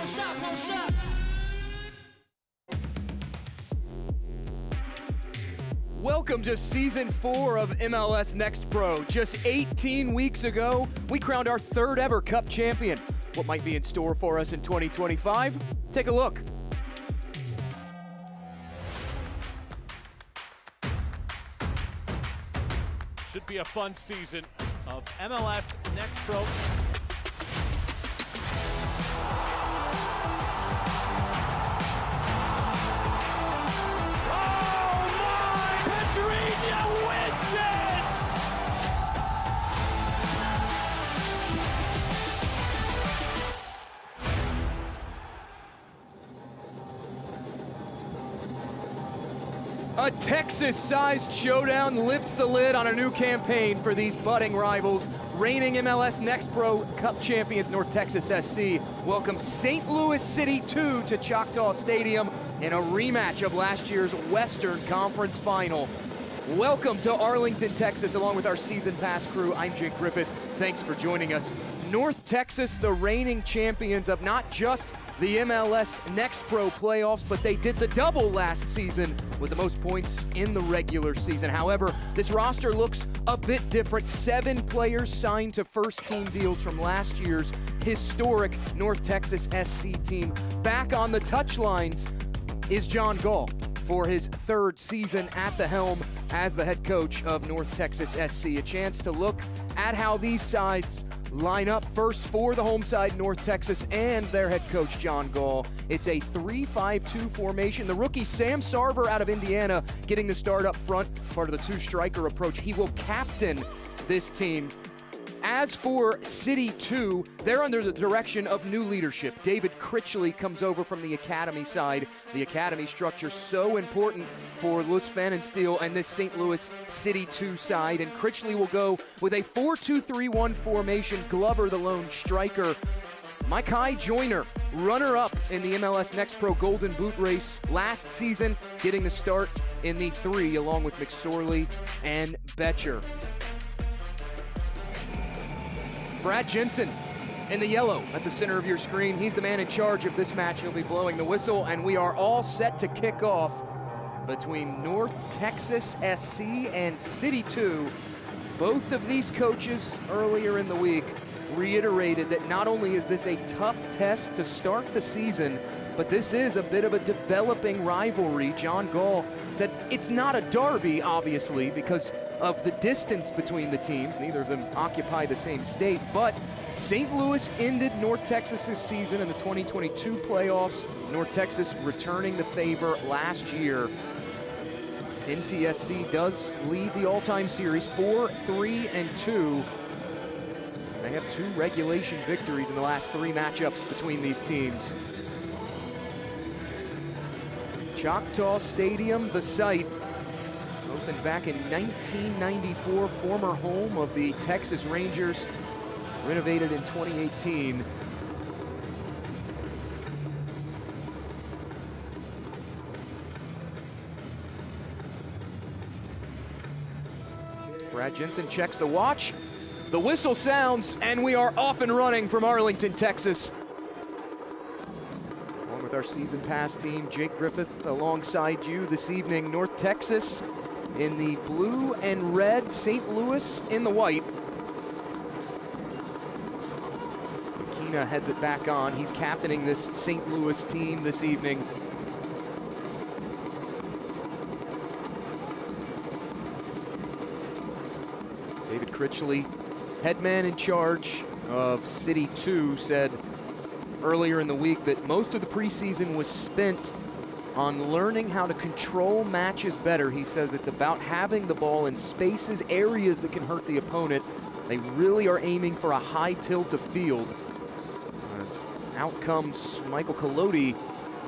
stop, won't stop. Welcome to Season 4 of MLS NEXT Pro. Just 18 weeks ago, we crowned our third ever Cup champion. What might be in store for us in 2025? Take a look. Should be a fun season of MLS NEXT Pro. Wins it! A Texas-sized showdown lifts the lid on a new campaign for these budding rivals. Reigning MLS NEXT Pro Cup champions North Texas SC welcome St. Louis City 2 to Choctaw Stadium in a rematch of last year's Western Conference Final. Welcome to Arlington, Texas, along with our Season Pass crew. I'm Jake Griffith. Thanks for joining us. North Texas, the reigning champions of not just the MLS NEXT Pro playoffs, but they did the double last season with the most points in the regular season. However, this roster looks a bit different. 7 players signed to first-team deals from last year's historic North Texas SC team. Back on the touchlines is John Gall for his third season at the helm as the head coach of North Texas SC. A chance to look at how these sides line up. First for the home side, North Texas, and their head coach, John Gall. It's a 3-5-2 formation. The rookie Sam Sarver out of Indiana getting the start up front, part of the 2-striker approach. He will captain this team. As for City 2, they're under the direction of new leadership. David Critchley comes over from the academy side. The academy structure so important for Lutz Pfannenstiel and this St. Louis City 2 side. And Critchley will go with a 4-2-3-1 formation. Glover, the lone striker. Micah Joyner, runner-up in the MLS NEXT Pro Golden Boot race last season, getting the start in the 3 along with McSorley and Betcher. Brad Jensen in the yellow at the center of your screen. He's the man in charge of this match. He'll be blowing the whistle, and we are all set to kick off between North Texas SC and City 2. Both of these coaches earlier in the week reiterated that not only is this a tough test to start the season, but this is a bit of a developing rivalry. John Gall said it's not a derby, obviously, because of the distance between the teams. Neither of them occupy the same state, but St. Louis ended North Texas's season in the 2022 playoffs. North Texas returning the favor last year. NTSC does lead the all-time series 4-3-2. They have 2 regulation victories in the last 3 matchups between these teams. Choctaw Stadium, the site. Opened back in 1994, former home of the Texas Rangers, renovated in 2018. Brad Jensen checks the watch. The whistle sounds, and we are off and running from Arlington, Texas. Along with our Season Pass team, Jake Griffith alongside you this evening. North Texas in the blue and red, St. Louis in the white. McKenna heads it back on. He's captaining this St. Louis team this evening. David Critchley, head man in charge of City 2, said earlier in the week that most of the preseason was spent on learning how to control matches better. He says it's about having the ball in spaces, areas that can hurt the opponent. They really are aiming for a high tilt of field. As out comes Michael Colodi,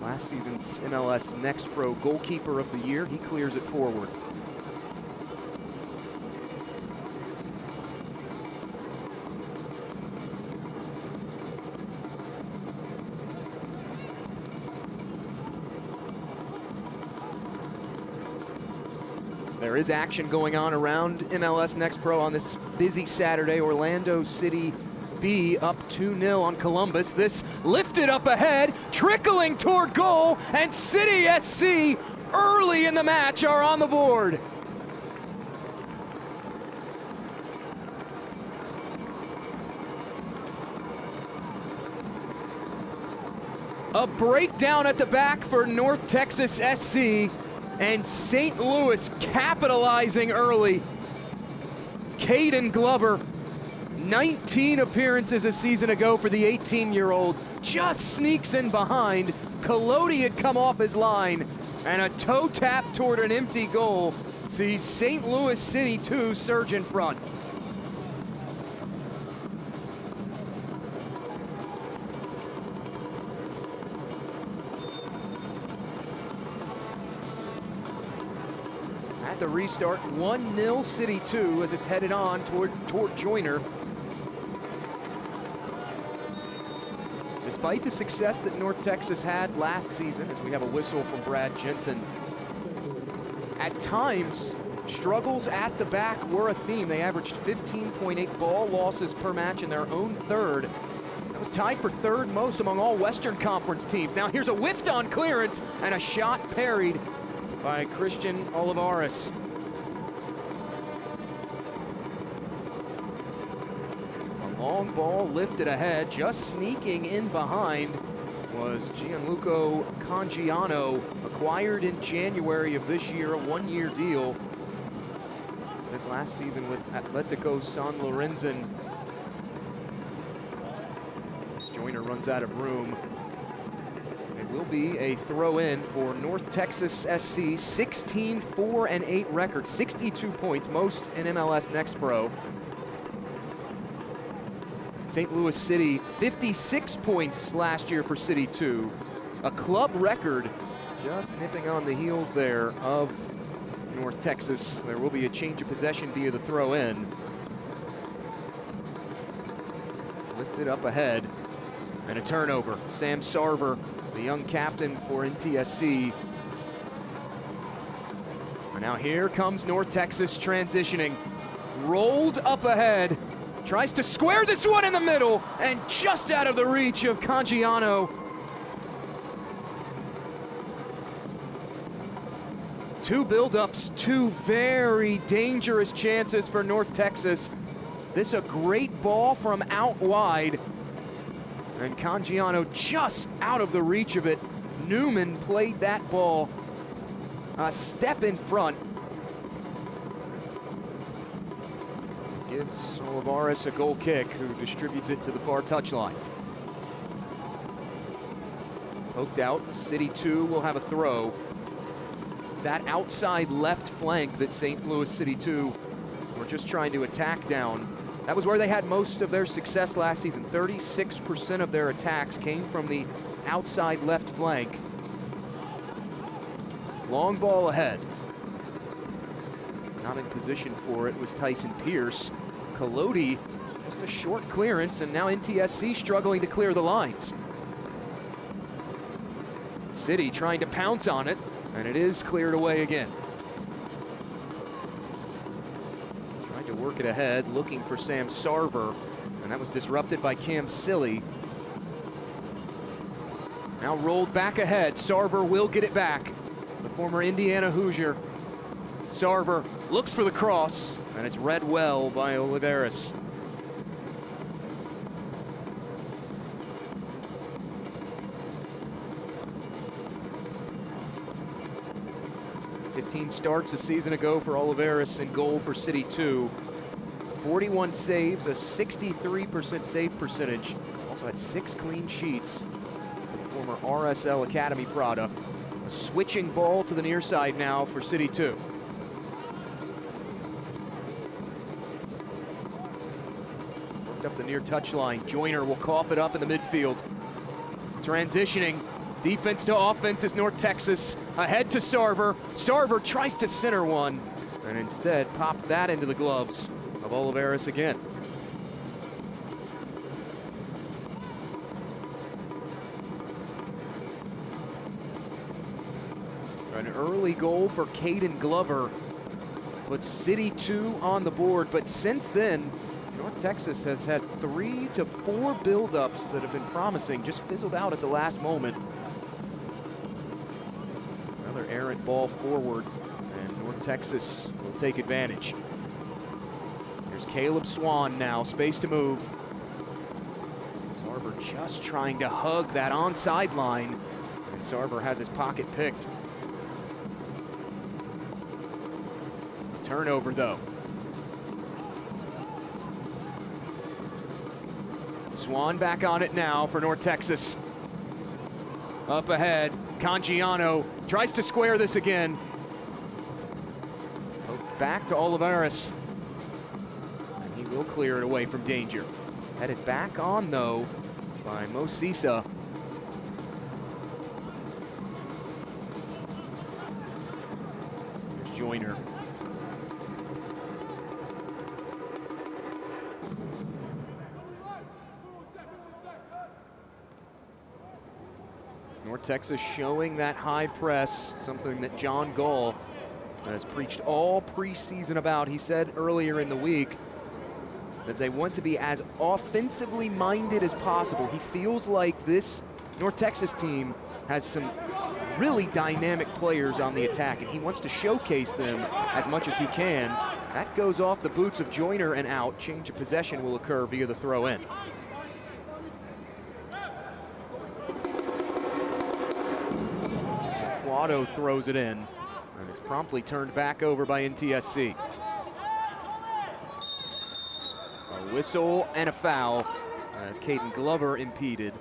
last season's MLS NEXT Pro goalkeeper of the year. He clears it forward. There is action going on around MLS NEXT Pro on this busy Saturday. Orlando City be up 2-0 on Columbus. This lifted up ahead, trickling toward goal, and City SC early in the match are on the board. A breakdown at the back for North Texas SC, and St. Louis capitalizing early. Caden Glover, 19 appearances a season ago for the 18-year-old, just sneaks in behind. Colodi had come off his line, and a toe tap toward an empty goal sees St. Louis City 2 surge in front. At the restart, 1-0 City 2 as it's headed on toward Joyner. Despite the success that North Texas had last season, as we have a whistle from Brad Jensen, at times, struggles at the back were a theme. They averaged 15.8 ball losses per match in their own third. That was tied for third most among all Western Conference teams. Now here's a whiffed on clearance and a shot parried by Christian Olivares. A long ball lifted ahead, just sneaking in behind was Gianluca Cangiano, acquired in January of this year, a one-year deal. Spent last season with Atletico San Lorenzo. As Joyner runs out of room, it will be a throw-in for North Texas SC. 16-4-8 record, 62 points, most in MLS Next Pro. St. Louis City, 56 points last year for City 2. A club record, just nipping on the heels there of North Texas. There will be a change of possession via the throw-in. Lifted up ahead, and a turnover. Sam Sarver, the young captain for NTSC. And now here comes North Texas transitioning. Rolled up ahead. Tries to square this one in the middle, and just out of the reach of Cangiano. Two buildups, two very dangerous chances for North Texas. This a great ball from out wide, and Cangiano just out of the reach of it. Newman played that ball a step in front. Gives Olivares a goal kick, who distributes it to the far touchline. Poked out, City 2 will have a throw. That outside left flank that St. Louis City 2 were just trying to attack down, that was where they had most of their success last season. 36% of their attacks came from the outside left flank. Long ball ahead. Not in position for it was Tyson Pierce. Colodi, just a short clearance, and now NTSC struggling to clear the lines. City trying to pounce on it, and it is cleared away again. Trying to work it ahead, looking for Sam Sarver, and that was disrupted by Cam Silly. Now rolled back ahead, Sarver will get it back. The former Indiana Hoosier. Sarver looks for the cross, and it's read well by Olivares. "15 starts a season ago for Olivares in goal for City 2. 41 saves, a 63% save percentage. Also had 6 clean sheets. Former RSL Academy product. A switching ball to the near side now for City 2. Up the near touchline. Joyner will cough it up in the midfield. Transitioning. Defense to offense is North Texas. Ahead to Sarver. Sarver tries to center one, and instead pops that into the gloves of Olivares again. An early goal for Caden Glover puts City 2 on the board, but since then, North Texas has had 3 to 4 buildups that have been promising, just fizzled out at the last moment. Another errant ball forward, and North Texas will take advantage. Here's Caleb Swan now, space to move. Sarver just trying to hug that onside line, and Sarver has his pocket picked. Turnover though. Swan back on it now for North Texas. Up ahead, Cangiano tries to square this again. Poked back to Olivares. And he will clear it away from danger. Headed back on though by Mo Sisa. There's Joyner. North Texas showing that high press, something that John Gull has preached all preseason about. He said earlier in the week that they want to be as offensively minded as possible. He feels like this North Texas team has some really dynamic players on the attack, and he wants to showcase them as much as he can. That goes off the boots of Joyner and out. Change of possession will occur via the throw in. Otto throws it in, and it's promptly turned back over by NTSC. A whistle and a foul as Caden Glover impeded.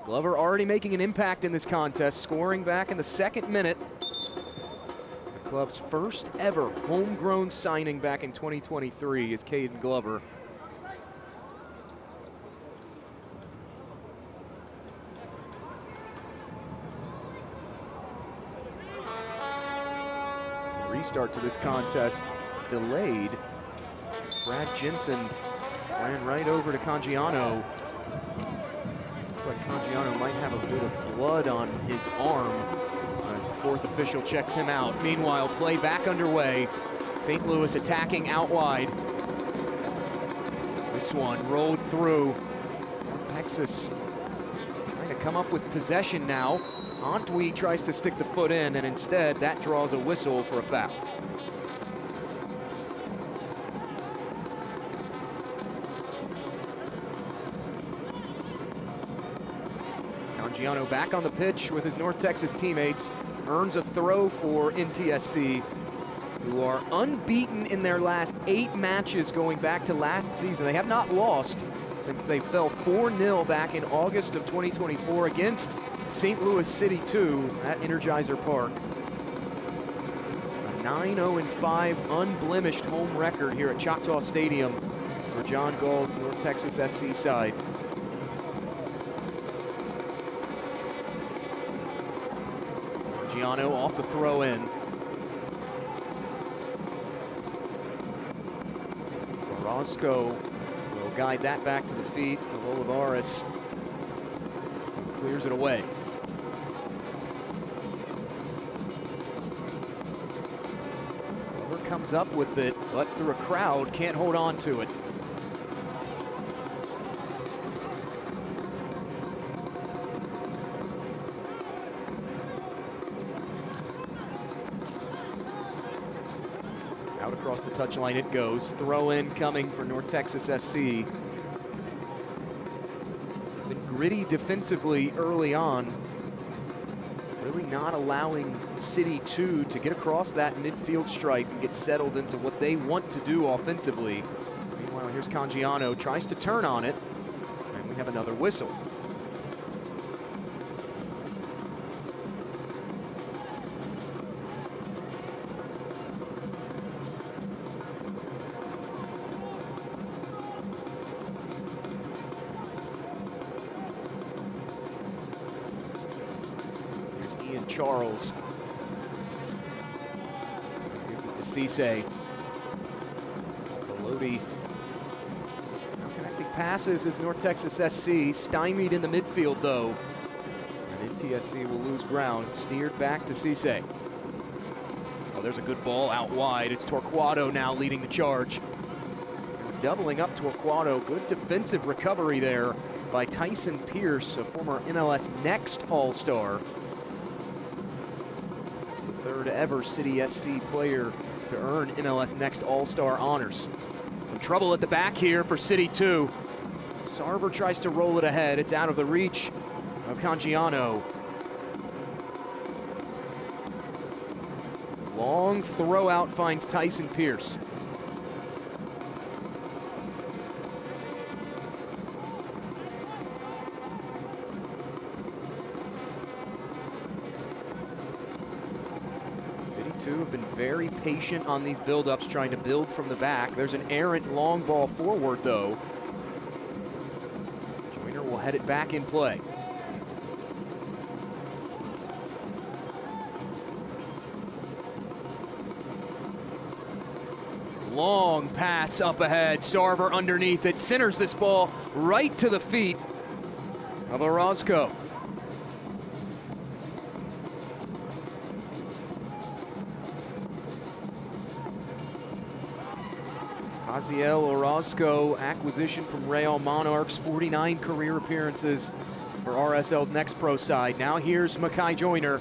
Glover already making an impact in this contest, scoring back in the 2nd minute. The club's first ever homegrown signing back in 2023 is Caden Glover. Restart to this contest delayed. Brad Jensen ran right over to Cangiano. Looks like Cangiano might have a bit of blood on his arm as the 4th official checks him out. Meanwhile, play back underway. St. Louis attacking out wide. This one rolled through. Texas trying to come up with possession now. Antwi tries to stick the foot in, and instead that draws a whistle for a foul. Cangiano back on the pitch with his North Texas teammates, earns a throw for NTSC, who are unbeaten in their last 8 matches going back to last season. They have not lost since they fell 4-0 back in August of 2024 against St. Louis CITY2 at Energizer Park. A 9-0-5 unblemished home record here at Choctaw Stadium for John Gull's North Texas SC side. Giano off the throw in. Orozco will guide that back to the feet of Olivares. Clears it away. Glover comes up with it, but through a crowd, can't hold on to it. Out across the touchline it goes. Throw in coming for North Texas SC. Been gritty defensively early on. Really not allowing CITY2 to get across that midfield stripe and get settled into what they want to do offensively. Meanwhile, here's Cangiano, tries to turn on it, and we have another whistle. Charles gives it to Cisse. Colodi now connecting passes is North Texas SC, stymied in the midfield though. And NTSC will lose ground, steered back to Cisse. Oh, there's a good ball out wide. It's Torquato now leading the charge. doubling up Torquato. Good defensive recovery there by Tyson Pierce, a former MLS Next All-Star. He's the third ever City SC player to earn MLS Next All-Star honors. Some trouble at the back here for CITY2. Sarver tries to roll it ahead. It's out of the reach of Cangiano. Long throw out finds Tyson Pierce. CITY2 have been very patient on these build-ups, trying to build from the back. There's an errant long ball forward, though. Joyner will head it back in play. Long pass up ahead, Sarver underneath it, centers this ball right to the feet of Orozco. Jaziel Orozco, acquisition from Real Monarchs, 49 career appearances for RSL's Next Pro side. Now here's Makai Joyner.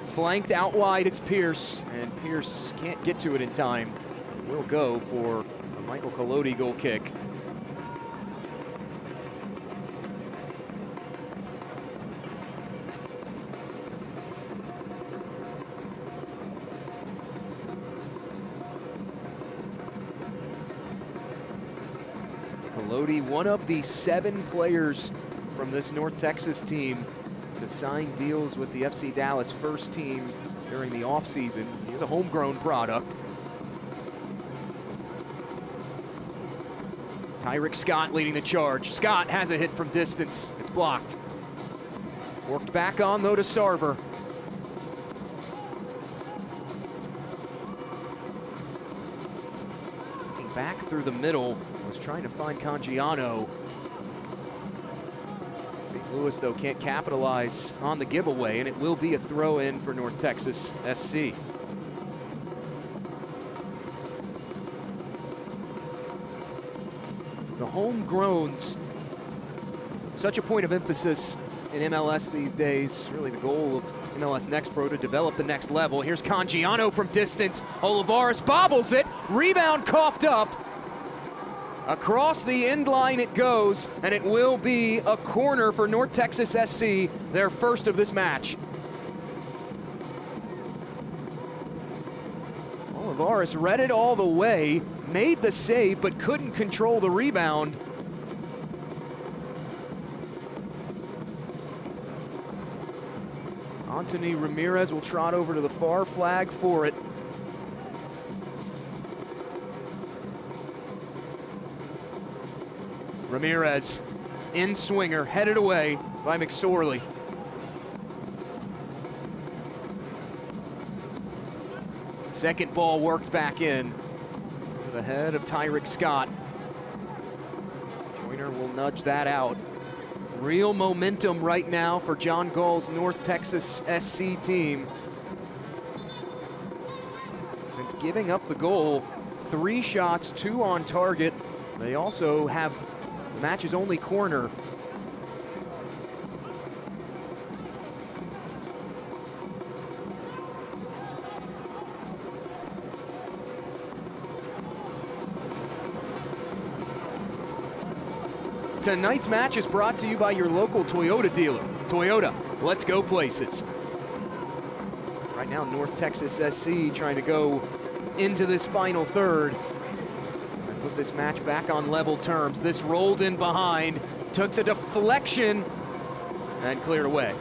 Flanked out wide, it's Pierce, and Pierce can't get to it in time. Will go for a Michael Collodi goal kick. Collodi, one of the 7 players from this North Texas team to sign deals with the FC Dallas first team during the offseason. He is a homegrown product. Tyrick Scott leading the charge. Scott has a hit from distance. It's blocked. Worked back on, though, to Sarver. Looking back through the middle, was trying to find Cangiano. St. Louis, though, can't capitalize on the giveaway, and it will be a throw-in for North Texas SC. The homegrowns, such a point of emphasis in MLS these days. Really the goal of MLS Next Pro to develop the next level. Here's Cangiano from distance. Olivares bobbles it. Rebound coughed up. Across the end line it goes, and it will be a corner for North Texas SC, their first of this match. Olivares read it all the way, made the save, but couldn't control the rebound. Anthony Ramirez will trot over to the far flag for it. Ramirez, in swinger, headed away by McSorley. Second ball worked back in over the head of Tyrick Scott. Joyner will nudge that out. Real momentum right now for John Gall's North Texas SC team. Since giving up the goal, 3 shots, 2 on target. They also have the match's only corner. Tonight's match is brought to you by your local Toyota dealer. Toyota, let's go places. Right now, North Texas SC trying to go into this final third and put this match back on level terms. This rolled in behind, took a deflection, and cleared away.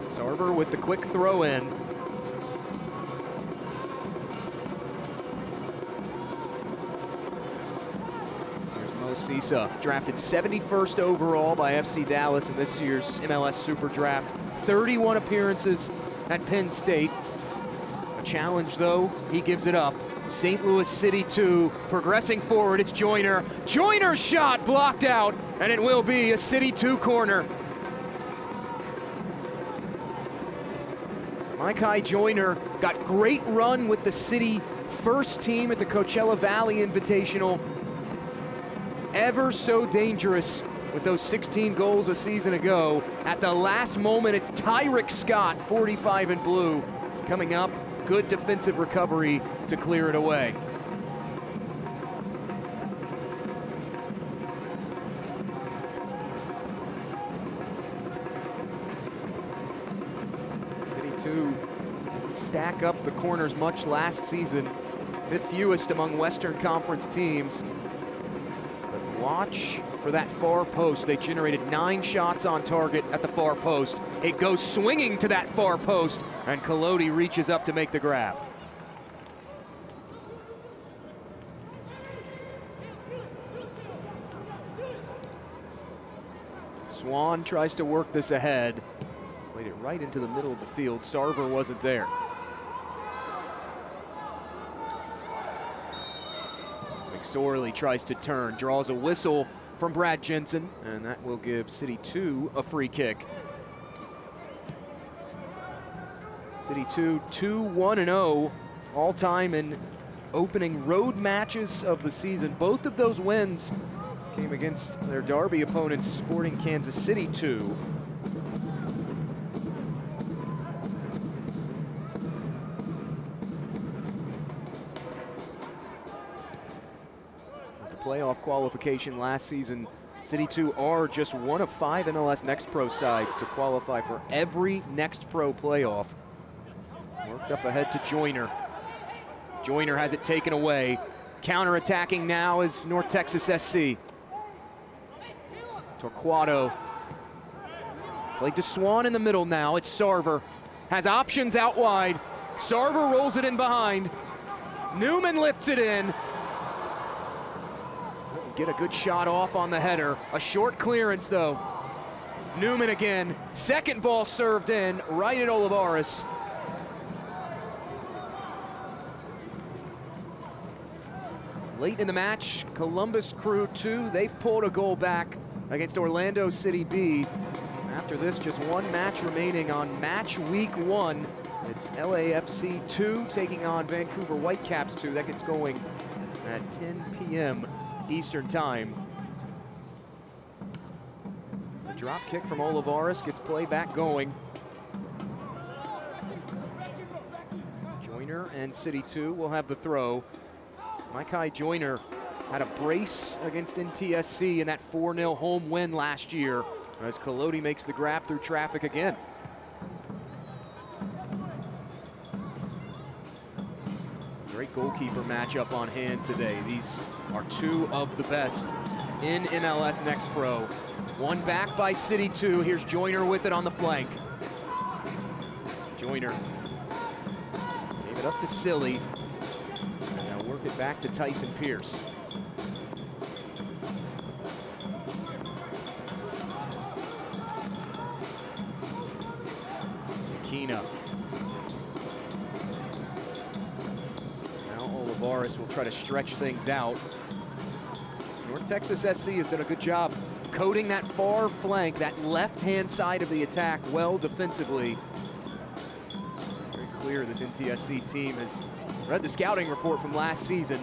Sarver with the quick throw in. Sisa, drafted 71st overall by FC Dallas in this year's MLS Super Draft. 31 appearances at Penn State. A challenge, though, he gives it up. St. Louis CITY2 progressing forward. It's Joyner. Joyner's shot blocked out, and it will be a CITY2 corner. Micah Joyner got great run with the City first team at the Coachella Valley Invitational. Ever so dangerous with those 16 goals a season ago. At the last moment, it's Tyrick Scott, 45 in blue, coming up. Good defensive recovery to clear it away. CITY2 didn't stack up the corners much last season. Fifth fewest among Western Conference teams. But watch for that far post. They generated 9 shots on target at the far post. It goes swinging to that far post, and Collodi reaches up to make the grab. Swan tries to work this ahead. Played it right into the middle of the field. Sarver wasn't there. McSorley tries to turn, draws a whistle from Brad Jensen, and that will give CITY2 a free kick. CITY2 2-1-0 all-time in opening road matches of the season. Both of those wins came against their derby opponents, Sporting Kansas City 2. Playoff qualification last season, CITY2 are just one of 5 MLS Next Pro sides to qualify for every Next Pro playoff. Worked up ahead to Joyner. Joyner has it taken away. Counter-attacking now is North Texas SC. Torquato. Played to Swan in the middle now. It's Sarver. Has options out wide. Sarver rolls it in behind. Newman lifts it in. Get a good shot off on the header. A short clearance though. Newman again. Second ball served in right at Olivares. Late in the match, Columbus Crew 2, they've pulled a goal back against Orlando City B. After this, just one match remaining on match week 1. It's LAFC 2 taking on Vancouver Whitecaps 2. That gets going at 10 p.m. Eastern time. A drop kick from Olivares gets play back going. Joyner and CITY2 will have the throw. Micah Joyner had a brace against NTSC in that 4-0 home win last year, as Collodi makes the grab through traffic again. Great goalkeeper matchup on hand today. These are 2 of the best in MLS Next Pro. One back by CITY2. Here's Joyner with it on the flank. Joyner gave it up to Silly. Now work it back to Tyson Pierce. Aquina. Olivares will try to stretch things out. North Texas SC has done a good job coating that far flank, that left-hand side of the attack well defensively. Very clear this NTSC team has read the scouting report from last season.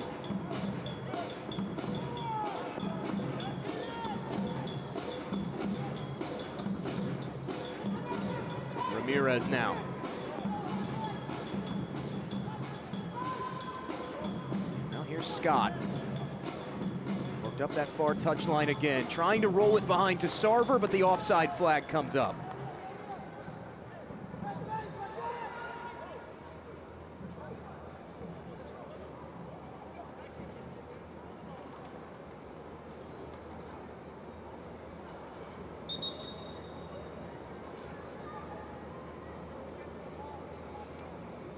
Ramirez now. Scott worked up that far touchline again, trying to roll it behind to Sarver, but the offside flag comes up.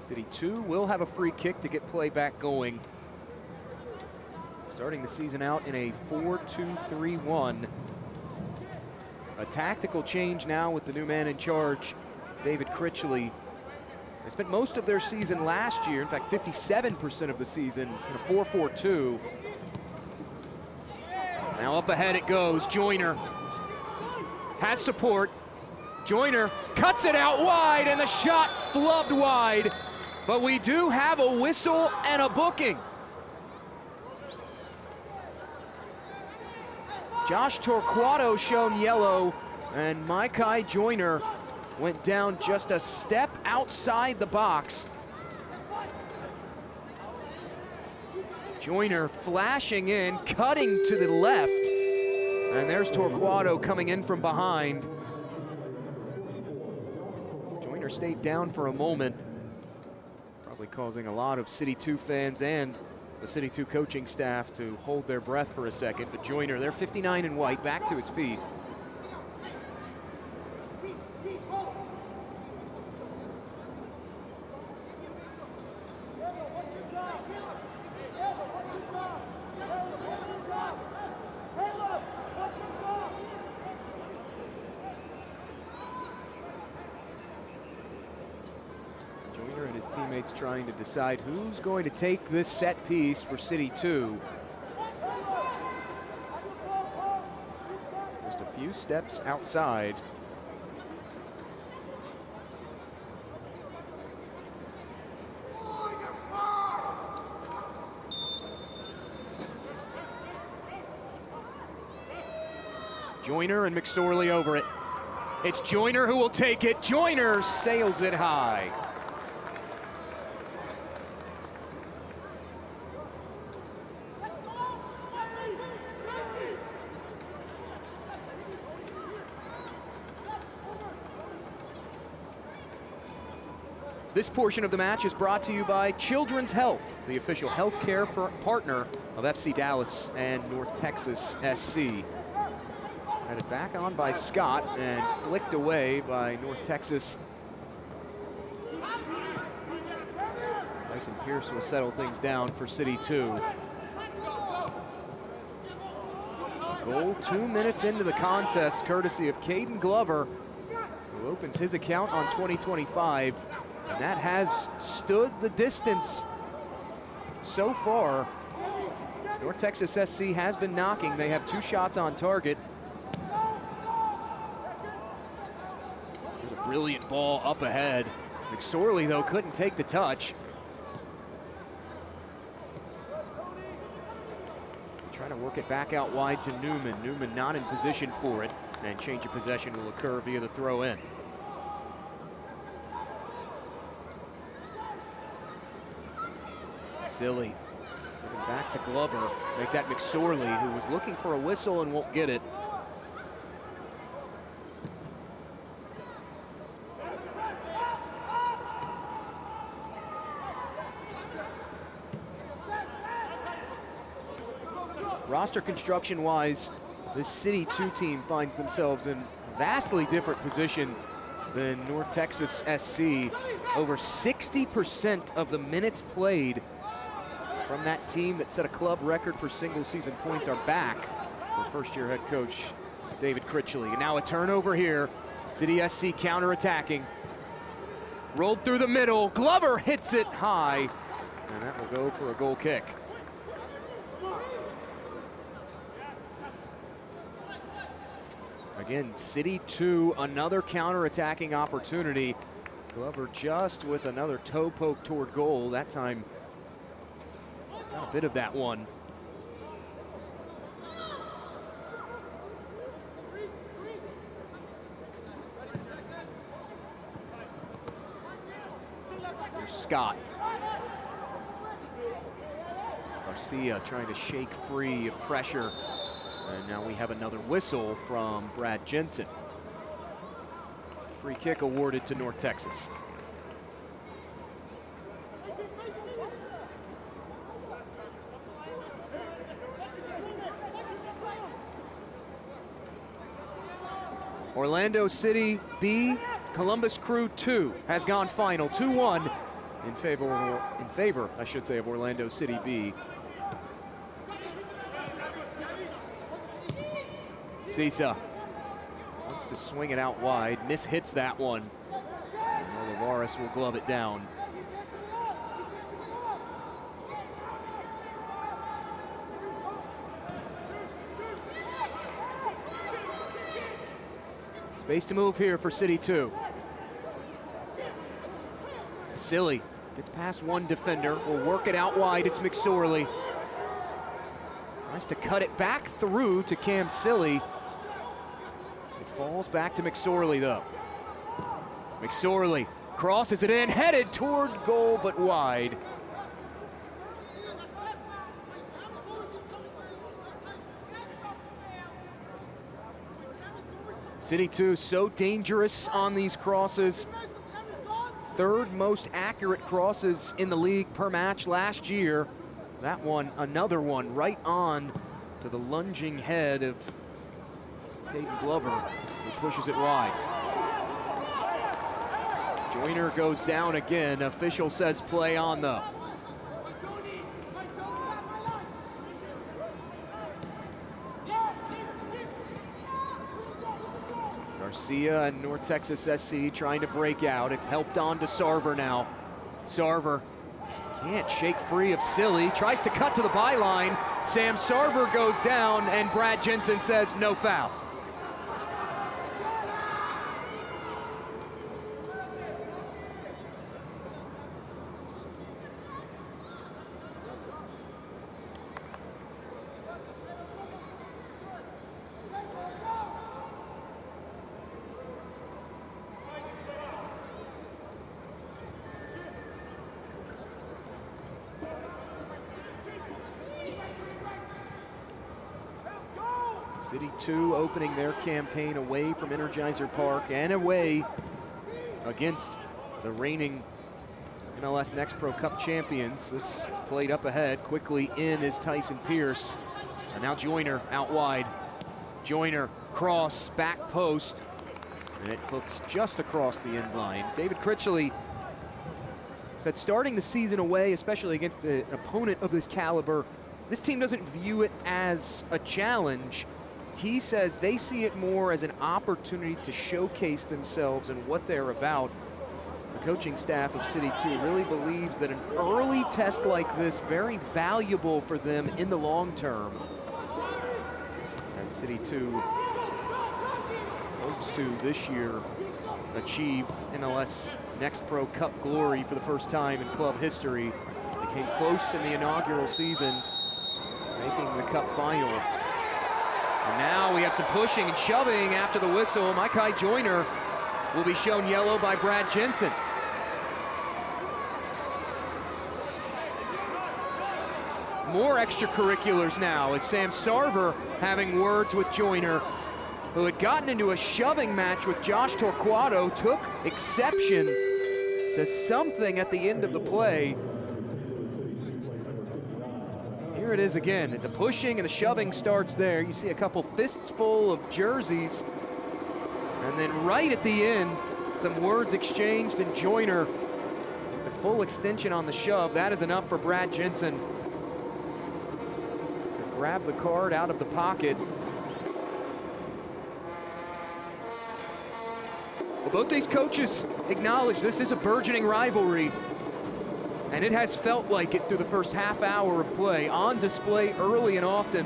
CITY2 will have a free kick to get play back going. Starting the season out in a 4-2-3-1. A tactical change now with the new man in charge, David Critchley. They spent most of their season last year, in fact 57% of the season, in a 4-4-2. Now up ahead it goes. Joyner has support. Joyner cuts it out wide, and the shot flubbed wide. But we do have a whistle and a booking. Josh Torquato shown yellow, and Micah Joyner went down just a step outside the box. Joyner flashing in, cutting to the left, and there's Torquato coming in from behind. Joyner stayed down for a moment, probably causing a lot of CITY2 fans and the CITY2 coaching staff to hold their breath for a second, but Joyner, they're 59 in white, back to his feet. Joyner and his teammates trying to decide who's going to take this set piece for CITY2. Just a few steps outside. Joyner and McSorley over it. It's Joyner who will take it. Joyner sails it high. This portion of the match is brought to you by Children's Health, the official healthcare partner of FC Dallas and North Texas SC. Headed back on by Scott and flicked away by North Texas. Tyson Pierce will settle things down for CITY2. Goal 2 minutes into the contest, courtesy of Caden Glover, who opens his account on 2025. And that has stood the distance so far. North Texas SC has been knocking. They have 2 shots on target. There's a brilliant ball up ahead. McSorley, though, couldn't take the touch. Trying to work it back out wide to Newman. Newman not in position for it, and change of possession will occur via the throw-in. Silly. Giving back to Glover. Make that McSorley, who was looking for a whistle and won't get it. Roster construction-wise, this CITY2 team finds themselves in a vastly different position than North Texas SC. Over 60% of the minutes played from that team that set a club record for single season points are back for first-year head coach David Critchley. And now a turnover here. City SC counter-attacking. Rolled through the middle. Glover hits it high. And that will go for a goal kick. Again, CITY2, another counter-attacking opportunity. Glover just with another toe poke toward goal. That time, got a bit of that one. There's Scott. Garcia trying to shake free of pressure. And now we have another whistle from Brad Jensen. Free kick awarded to North Texas. Orlando City B, Columbus Crew 2 has gone final 2-1 in favor, I should say, of Orlando City B. Sisa wants to swing it out wide, mishits that one. And Olivares will glove it down. Space to move here for City 2. Silly gets past one defender, will work it out wide, it's McSorley. Tries to cut it back through to Cam Silly. It falls back to McSorley though. McSorley crosses it in, headed toward goal but wide. City 2 so dangerous on these crosses. Third most accurate crosses in the league per match last year. That one, another one, right on to the lunging head of Peyton Glover, who pushes it wide. Joyner goes down again. Official says play on though. Garcia and North Texas SC trying to break out. It's helped on to Sarver now. Sarver can't shake free of Silly. Tries to cut to the byline. Sam Sarver goes down and Brad Jensen says no foul. City 2 opening their campaign away from Energizer Park and away against the reigning MLS Next Pro Cup champions. This played up ahead, quickly in is Tyson Pierce. And now Joyner out wide. Joyner cross, back post, and it hooks just across the end line. David Critchley said starting the season away, especially against an opponent of this caliber, this team doesn't view it as a challenge. He says they see it more as an opportunity to showcase themselves and what they're about. The coaching staff of City 2 really believes that an early test like this very valuable for them in the long term. As City 2 hopes to this year achieve MLS Next Pro Cup glory for the first time in club history. They came close in the inaugural season, making the Cup final. And now we have some pushing and shoving after the whistle. Micah Joyner will be shown yellow by Brad Jensen. More extracurriculars now as Sam Sarver having words with Joyner, who had gotten into a shoving match with Josh Torquato, took exception to something at the end of the play. Here it is again. The pushing and the shoving starts there. You see a couple fists full of jerseys. And then right at the end, some words exchanged, and Joyner, the full extension on the shove. That is enough for Brad Jensen to grab the card out of the pocket. Well, both these coaches acknowledge this is a burgeoning rivalry. And it has felt like it through the first half hour of play. On display early and often.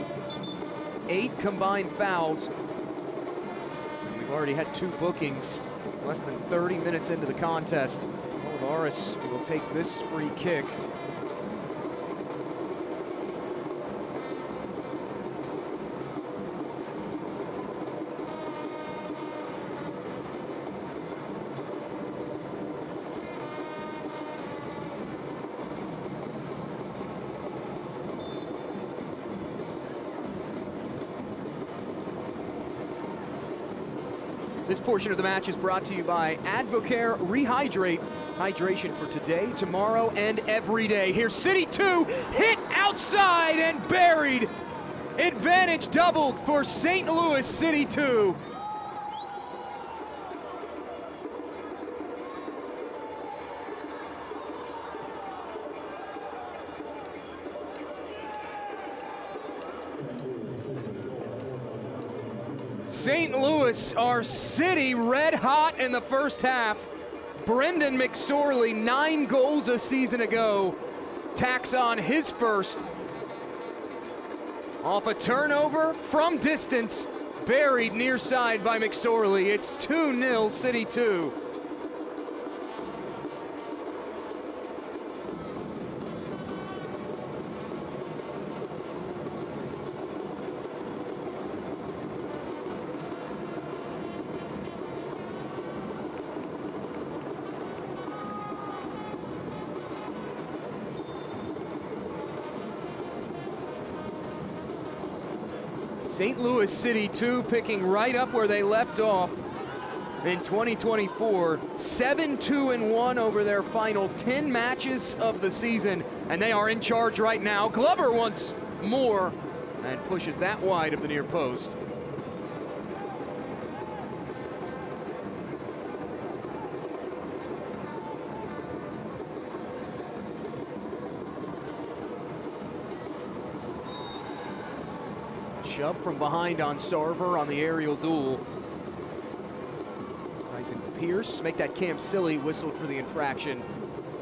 8 combined fouls. And we've already had 2 bookings less than 30 minutes into the contest. Olivares will take this free kick. This portion of the match is brought to you by Advocare Rehydrate. Hydration for today, tomorrow, and every day. Here's City 2, hit outside and buried. Advantage doubled for St. Louis City 2. St. Louis are City red hot in the first half. Brendan McSorley, 9 goals a season ago, tacks on his first. Off a turnover from distance, buried near side by McSorley. It's 2-0 City 2. St. Louis City 2 picking right up where they left off in 2024. 7-2-1 over their final 10 matches of the season, and they are in charge right now. Glover once more and pushes that wide of the near post. Shove from behind on Sarver on the aerial duel. Tyson Pierce make that Cam Silly whistled for the infraction.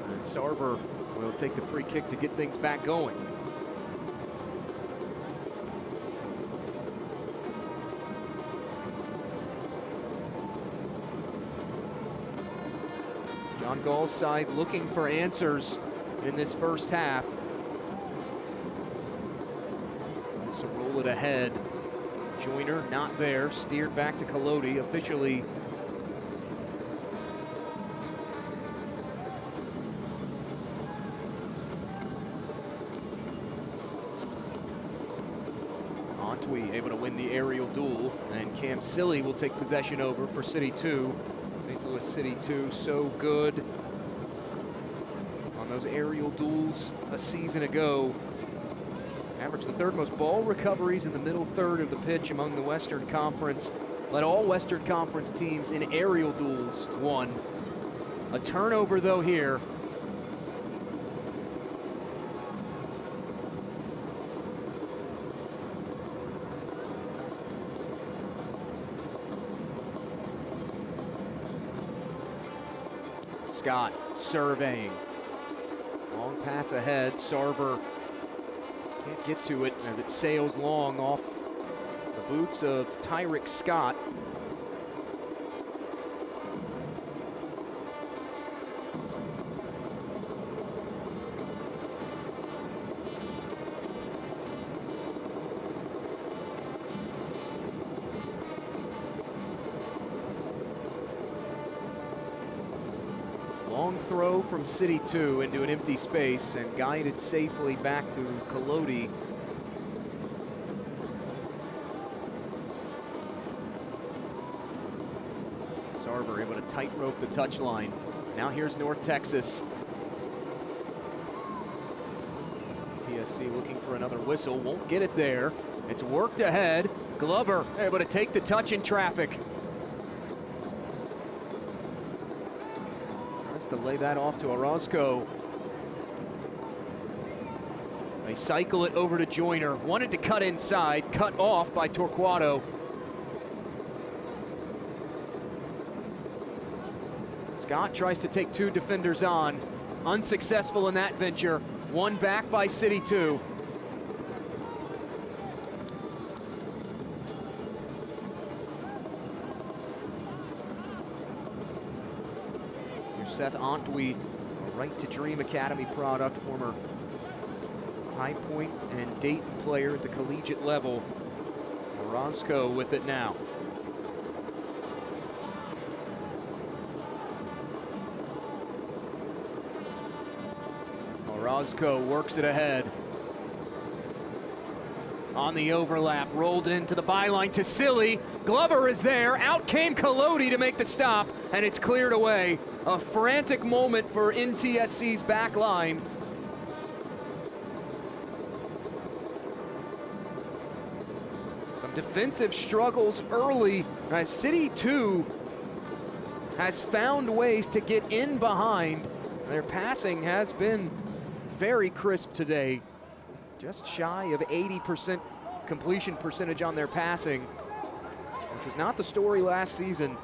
And Sarver will take the free kick to get things back going. John Gall's side looking for answers in this first half. So roll it ahead. Joyner not there, steered back to Collodi, officially Antwi able to win the aerial duel, and Cam Silly will take possession over for City 2. St. Louis City 2 so good on those aerial duels a season ago. Averaged the third most ball recoveries in the middle third of the pitch among the Western Conference. Led all Western Conference teams in aerial duels won. A turnover though here. Scott surveying. Long pass ahead, Sarver can't get to it as it sails long off the boots of Tyrick Scott. Long throw from City 2 into an empty space and guided safely back to Collodi. Sarver able to tightrope the touchline. Now here's North Texas. TSC looking for another whistle, won't get it there. It's worked ahead. Glover able to take the touch in traffic. To lay that off to Orozco. They cycle it over to Joyner. Wanted to cut inside, cut off by Torquato. Scott tries to take two defenders on. Unsuccessful in that venture. One back by City 2. Seth Antwi, a Right to Dream Academy product, former High Point and Dayton player at the collegiate level. Orozco with it now. Orozco works it ahead. On the overlap, rolled into the byline to Silly. Glover is there, out came Collodi to make the stop, and it's cleared away. A frantic moment for NTSC's back line. Some defensive struggles early as City 2 has found ways to get in behind. Their passing has been very crisp today. Just shy of 80% completion percentage on their passing, which was not the story last season.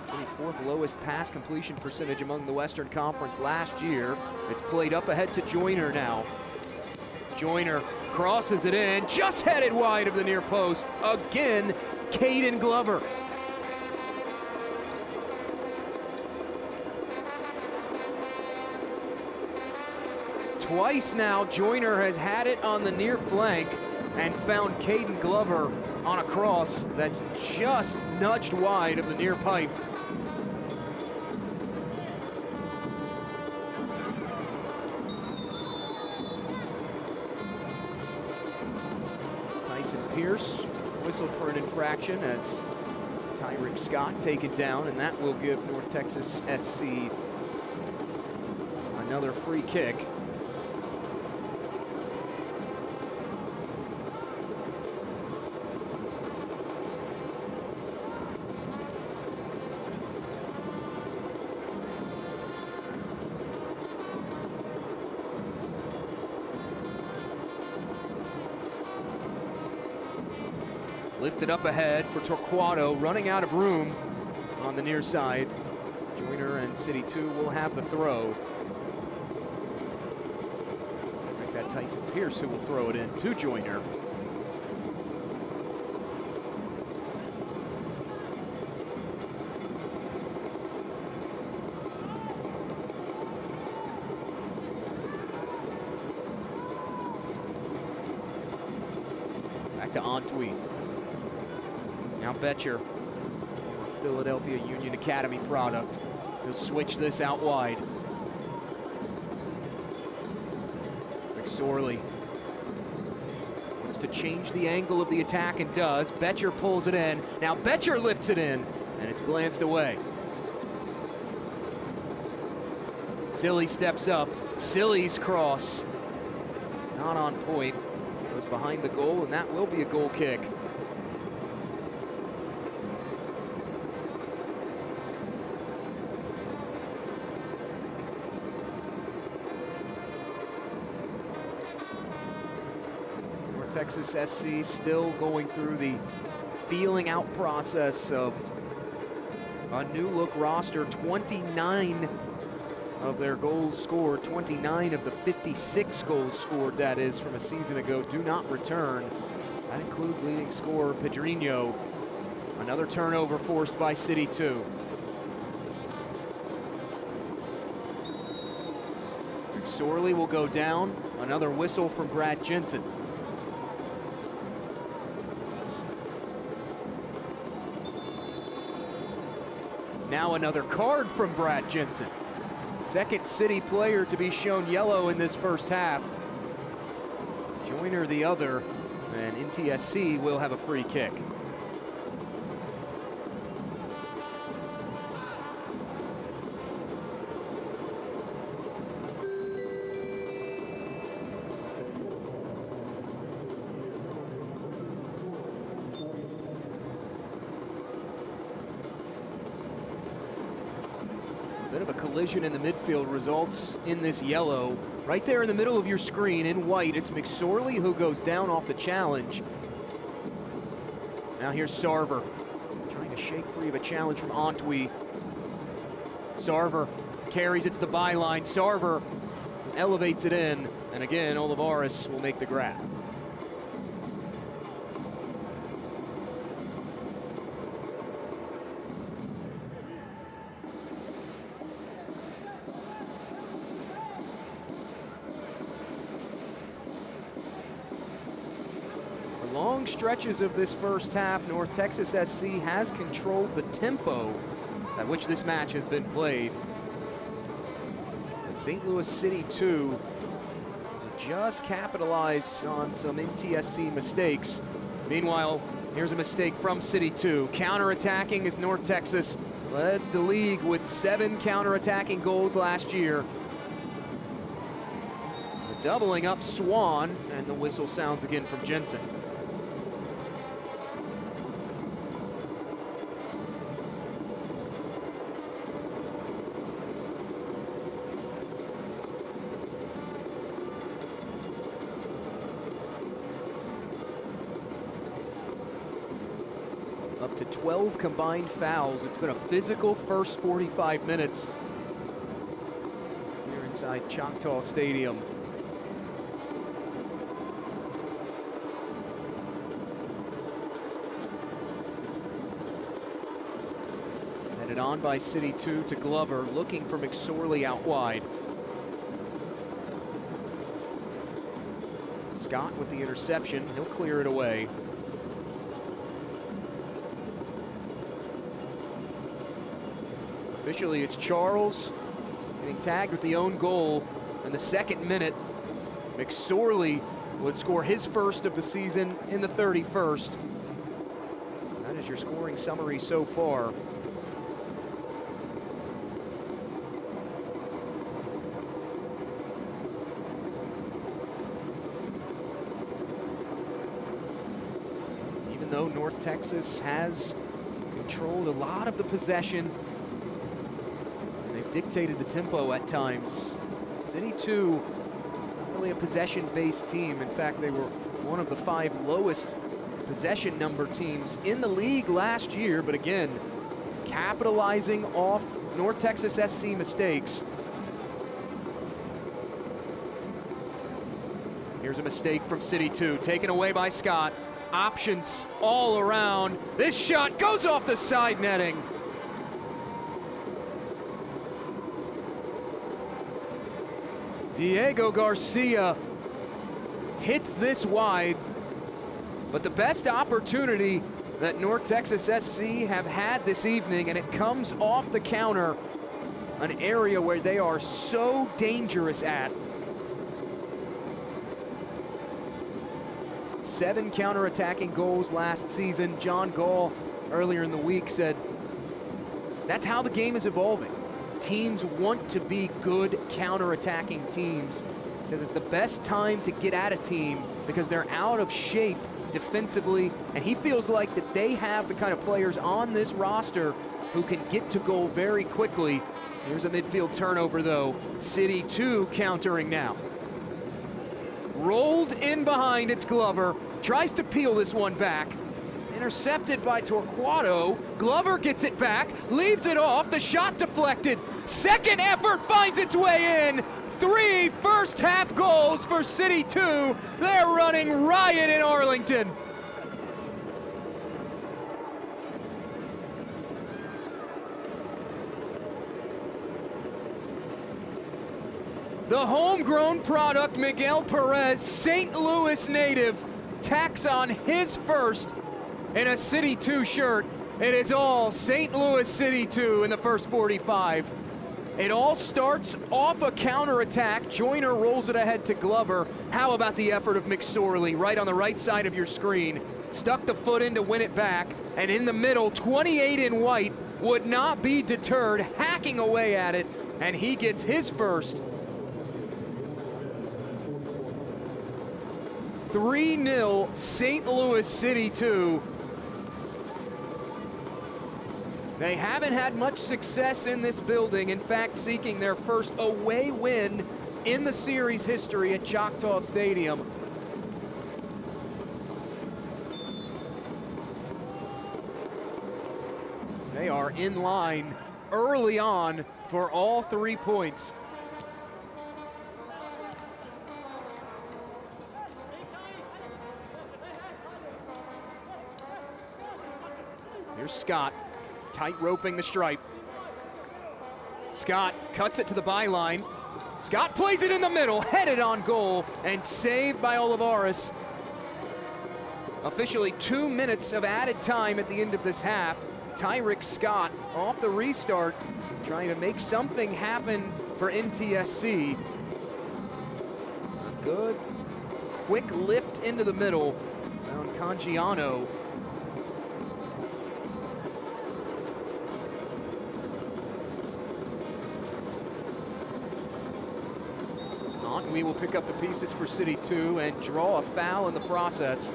24th lowest pass completion percentage among the Western Conference last year. It's played up ahead to Joyner now. Joyner Crosses it in, just headed wide of the near post. Again, Caden Glover. Twice now, Joyner has had it on the near flank and found Caden Glover on a cross that's just nudged wide of the near pipe. Pierce whistled for an infraction as Tyrick Scott taken down, and that will give North Texas SC another free kick. Lifted up ahead for Torquato, running out of room on the near side. Joyner and CITY2 will have the throw. Make that Tyson Pierce who will throw it in to Joyner. Back to Antwi. Now Betcher, Philadelphia Union Academy product. He'll switch this out wide. McSorley wants to change the angle of the attack and does. Betcher pulls it in. Now Betcher lifts it in, and it's glanced away. Silly steps up. Silly's cross, not on point. Goes behind the goal, and that will be a goal kick. Texas SC still going through the feeling out process of a new look roster. 29 of their goals scored, 29 of the 56 goals scored, that is, from a season ago, do not return. That includes leading scorer Pedrinho. Another turnover forced by CITY2. McSorley will go down. Another whistle from Brad Jensen. Now another card from Brad Jensen. Second City player to be shown yellow in this first half. Joyner the other, and NTSC will have a free kick. Bit of a collision in the midfield results in this yellow. Right there in the middle of your screen in white, it's McSorley who goes down off the challenge. Now here's Sarver, trying to shake free of a challenge from Antwi. Sarver carries it to the byline. Sarver elevates it in, and again, Olivares will make the grab. Long stretches of this first half, North Texas SC has controlled the tempo at which this match has been played. St. Louis CITY2 just capitalize on some NTSC mistakes. Meanwhile, here's a mistake from CITY2. Counter-attacking as North Texas led the league with 7 counter-attacking goals last year. They're doubling up Swan, and the whistle sounds again from Jensen. Up to 12 combined fouls. It's been a physical first 45 minutes here inside Choctaw Stadium. it on by CITY2 to Glover, looking for McSorley out wide. Scott with the interception, he'll clear it away. Officially, it's Charles getting tagged with the own goal in the 2nd minute. McSorley would score his first of the season in the 31st. That is your scoring summary so far. Even though North Texas has controlled a lot of the possession, and they've dictated the tempo at times, CITY2, not really a possession-based team. In fact, they were one of the 5 lowest possession number teams in the league last year, but again, capitalizing off North Texas SC mistakes. Here's a mistake from CITY2, taken away by Scott. Options all around. This shot goes off the side netting. Diego Garcia hits this wide, but the best opportunity that North Texas SC have had this evening, and it comes off the counter, an area where they are so dangerous at. 7 counter-attacking goals last season. John Gall earlier in the week said that's how the game is evolving. Teams want to be good counter-attacking teams. He says it's the best time to get at a team because they're out of shape defensively, and he feels like that they have the kind of players on this roster who can get to goal very quickly. Here's a midfield turnover though. CITY2 countering now. Rolled in behind, it's Glover. Tries to peel this one back. Intercepted by Torquato. Glover gets it back, leaves it off, the shot deflected. Second effort finds its way in. 3 first-half goals for CITY2. They're running riot in Arlington. The homegrown product, Miguel Perez, St. Louis native, tacks on his first in a CITY2 shirt. It is all St. Louis CITY2 in the first 45. It all starts off a counterattack. Joyner rolls it ahead to Glover. How about the effort of McSorley right on the right side of your screen? Stuck the foot in to win it back, and in the middle, 28 in white would not be deterred, hacking away at it, and he gets his first. 3-0 St. Louis CITY2. They haven't had much success in this building, in fact seeking their first away win in the series history at Choctaw Stadium. They are in line early on for all 3 points. Here's Scott, tight roping the stripe. Scott cuts it to the byline. Scott plays it in the middle, headed on goal, and saved by Olivares. Officially 2 minutes of added time at the end of this half. Tyrick Scott off the restart, trying to make something happen for NTSC. Good, quick lift into the middle. Found Cangiano. We will pick up the pieces for CITY2 and draw a foul in the process.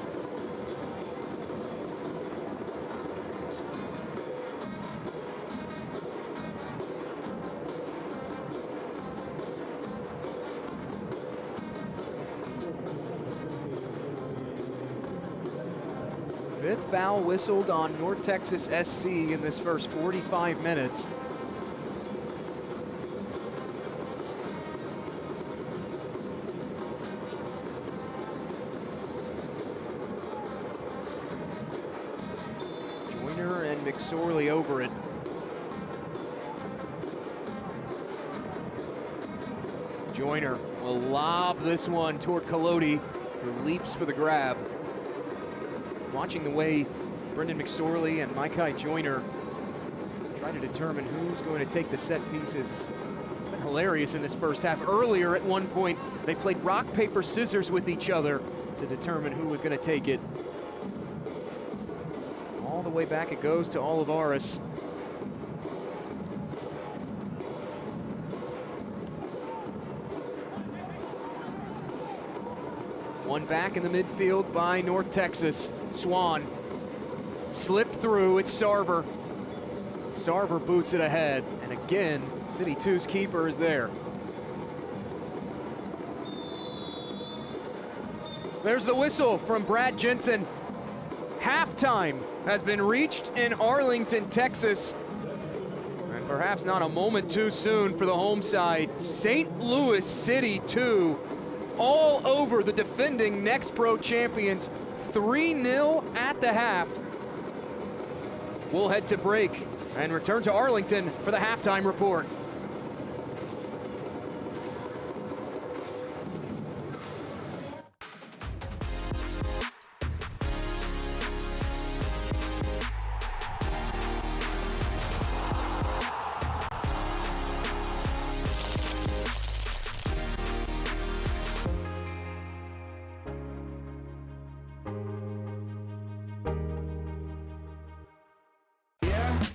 Fifth foul whistled on North Texas SC in this first 45 minutes. McSorley over it. Joyner will lob this one toward Collodi, who leaps for the grab. Watching the way Brendan McSorley and Micah Joyner try to determine who's going to take the set pieces. It's been hilarious in this first half. Earlier at one point, they played rock, paper, scissors with each other to determine who was going to take it. All the way back it goes to Olivares. One back in the midfield by North Texas. Swan slipped through, it's Sarver. Sarver boots it ahead, and again, City 2's keeper is there. There's the whistle from Brad Jensen. Halftime has been reached in Arlington, Texas. And perhaps not a moment too soon for the home side. St. Louis City 2 all over the defending Next Pro champions, 3-0 at the half. We'll head to break and return to Arlington for the halftime report.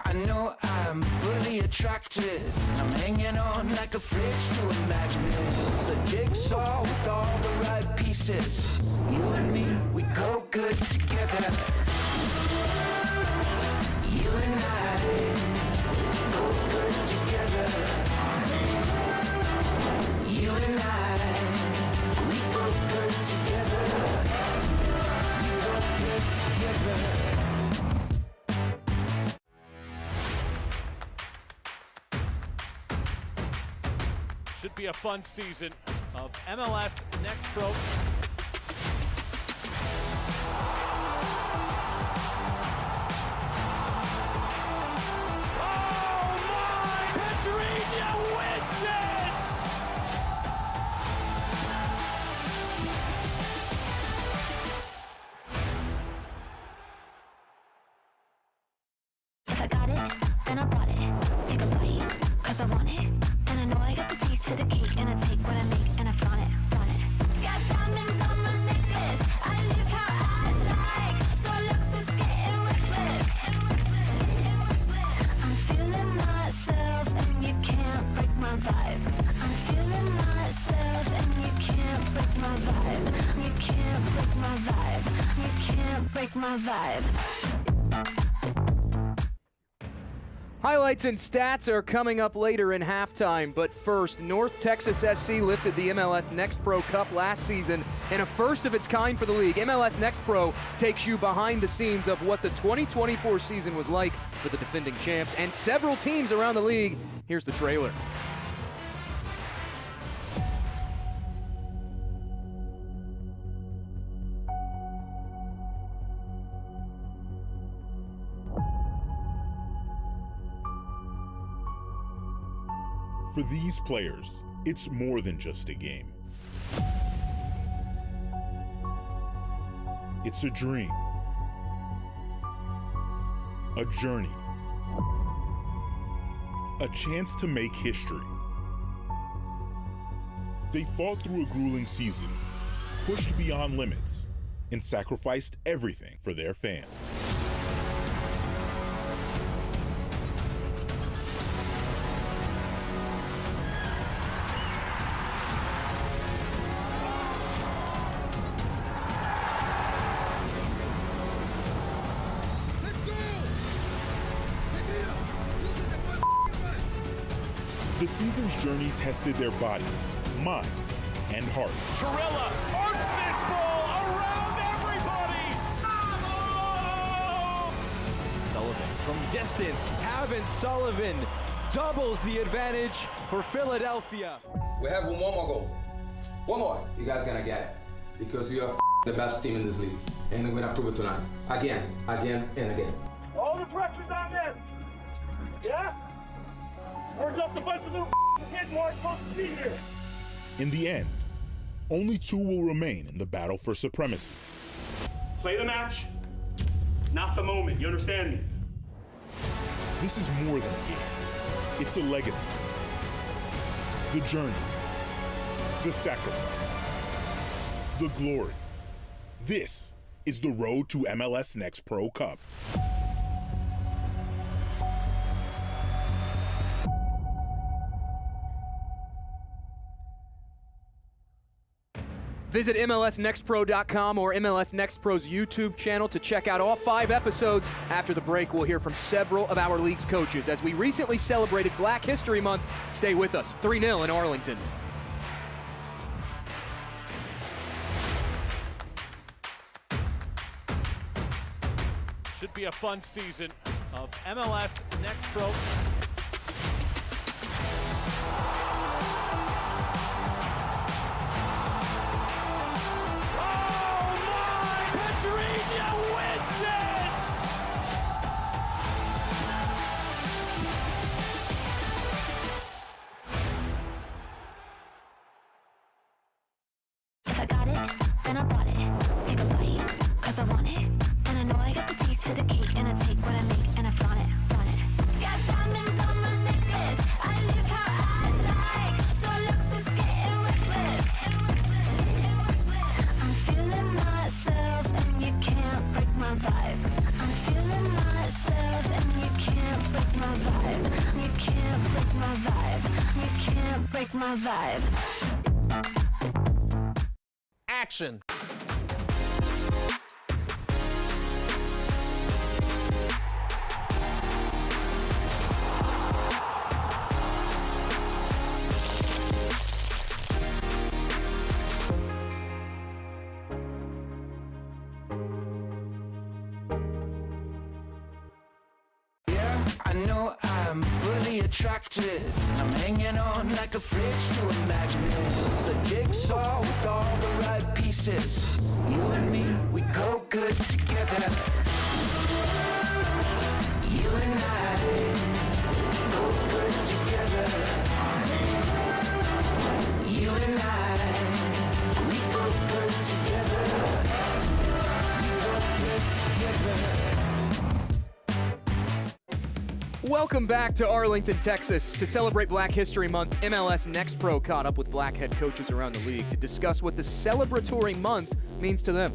I know I'm fully attracted. I'm hanging on like a fridge to a magnet. It's a jigsaw with all the right pieces. You and me, we go good together. You and I go good together. You and I, we go good together. We go good together. Should be a fun season of MLS Next Pro. Oh my! Pedrinho wins it! If I got it, then I bought it. Take a bite, cause I want it. And I know I got the taste for the cake. And I take what I make and I flaunt it, flaunt it. Got diamonds on my necklace. I live how I like. So looks is getting reckless. I'm feeling myself and you can't break my vibe. I'm feeling myself and you can't break my vibe. You can't break my vibe. You can't break my vibe. Highlights and stats are coming up later in halftime, but first, North Texas SC lifted the MLS Next Pro Cup last season in a first of its kind for the league. MLS Next Pro takes you behind the scenes of what the 2024 season was like for the defending champs and several teams around the league. Here's the trailer. For these players, it's more than just a game. It's a dream, a journey, a chance to make history. They fought through a grueling season, pushed beyond limits, and sacrificed everything for their fans. The season's journey tested their bodies, minds, and hearts. Torella arcs this ball around everybody! Sullivan from distance. Kevin Sullivan doubles the advantage for Philadelphia. We have one more goal. One more. You guys gonna get it. Because you are the best team in this league. And we're gonna prove it tonight. Again, again, and again. All the pressure's on them. Yeah? We're just a bunch of little kids who aren't supposed to be here. In the end, only two will remain in the battle for supremacy. Play the match, not the moment. You understand me? This is more than a game. It's a legacy. The journey. The sacrifice. The glory. This is the road to MLS Next Pro Cup. Visit MLSNextPro.com or MLS Next Pro's YouTube channel to check out all 5 episodes. After the break, we'll hear from several of our league's coaches as we recently celebrated Black History Month. Stay with us. 3-0 in Arlington. Should be a fun season of MLS Next Pro. If I got it, then I bought it. Take a bite, cause I want it. And I know I got the taste for the cake. And I take what I make and I flaunt it, flaunt it. Got diamonds on my necklace. I live how I like. So looks is getting reckless. I'm feeling myself and you can't break my vibe. I'm feeling myself and you can't break my vibe. You can't break my vibe. You can't break my vibe. Action. I know I'm fully attracted. I'm hanging on like a fridge to a magnet. It's a jigsaw with all the right pieces. You and me, we go good together. You and I go good together. You and I, we go good together. We go good together. Welcome back to Arlington, Texas. To celebrate Black History Month, MLS Next Pro caught up with Black head coaches around the league to discuss what the celebratory month means to them.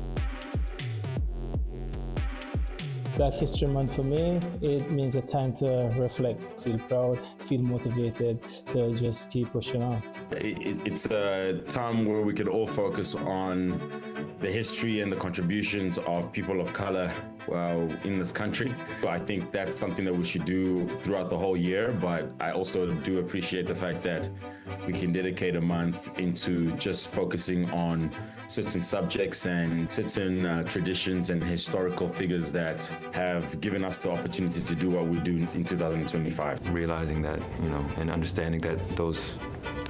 Black History Month for me, it means a time to reflect, feel proud, feel motivated to just keep pushing on. It's a time where we could all focus on the history and the contributions of people of color in this country. I think that's something that we should do throughout the whole year, but I also do appreciate the fact that we can dedicate a month into just focusing on certain subjects and certain traditions and historical figures that have given us the opportunity to do what we do in 2025. Realizing that, and understanding that those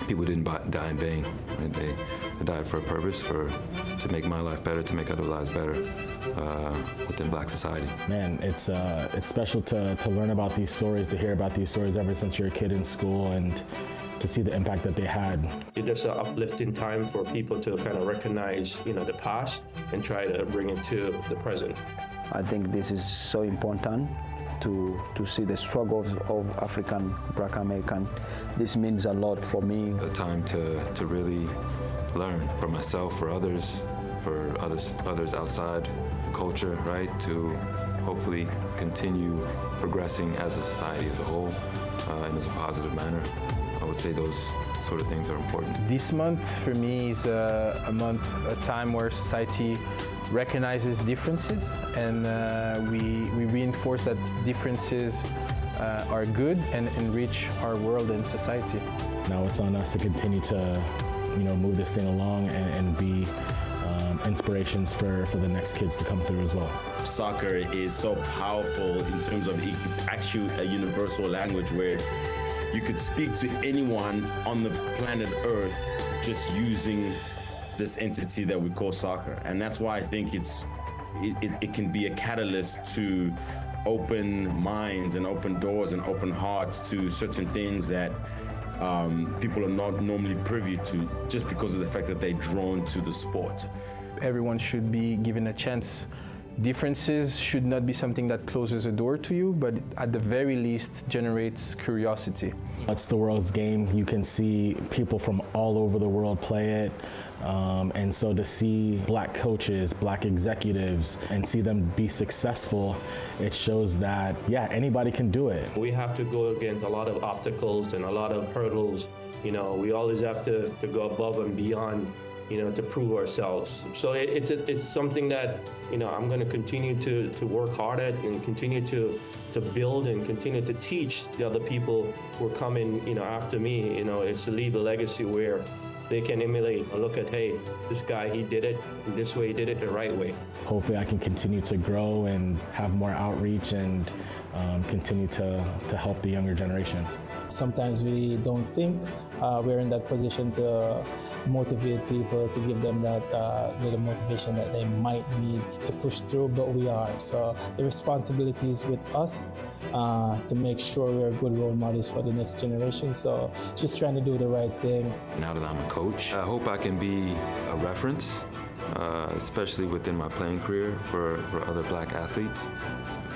people didn't die in vain. Right? They died for a purpose, to make my life better, to make other lives better within Black society. Man, it's special to learn about these stories, to hear about these stories ever since you're a kid in school, and to see the impact that they had. It's an uplifting time for people to kind of recognize, the past and try to bring it to the present. I think this is so important to see the struggles of African Black American. This means a lot for me. A time to really learn for myself, for others outside the culture, right? To hopefully continue progressing as a society as a whole in a positive manner. I would say those sort of things are important. This month for me is a time where society recognizes differences, and we reinforce that differences are good and enrich our world and society. Now it's on us to continue to move this thing along and be inspirations for the next kids to come through as well. Soccer is so powerful in terms of it's actually a universal language where you could speak to anyone on the planet Earth just using this entity that we call soccer. And that's why I think it can be a catalyst to open minds and open doors and open hearts to certain things that people are not normally privy to, just because of the fact that they're drawn to the sport. Everyone should be given a chance. Differences should not be something that closes a door to you, but at the very least generates curiosity. It's the world's game. You can see people from all over the world play it. And so to see black coaches, black executives, and see them be successful, it shows that, yeah, anybody can do it. We have to go against a lot of obstacles and a lot of hurdles. You know, we always have to go above and beyond, you know, to prove ourselves. So it's something that, you know, I'm going to continue to work hard at and continue to build and continue to teach the other people who are coming, you know, after me. You know, it's to leave a legacy where they can emulate and look at, hey, this guy, he did it this way, he did it the right way. Hopefully I can continue to grow and have more outreach and continue to help the younger generation. Sometimes we don't think we're in that position to motivate people, to give them that little motivation that they might need to push through, but we are. So the responsibility is with us to make sure we're good role models for the next generation. So just trying to do the right thing. Now that I'm a coach, I hope I can be a reference, especially within my playing career for other black athletes.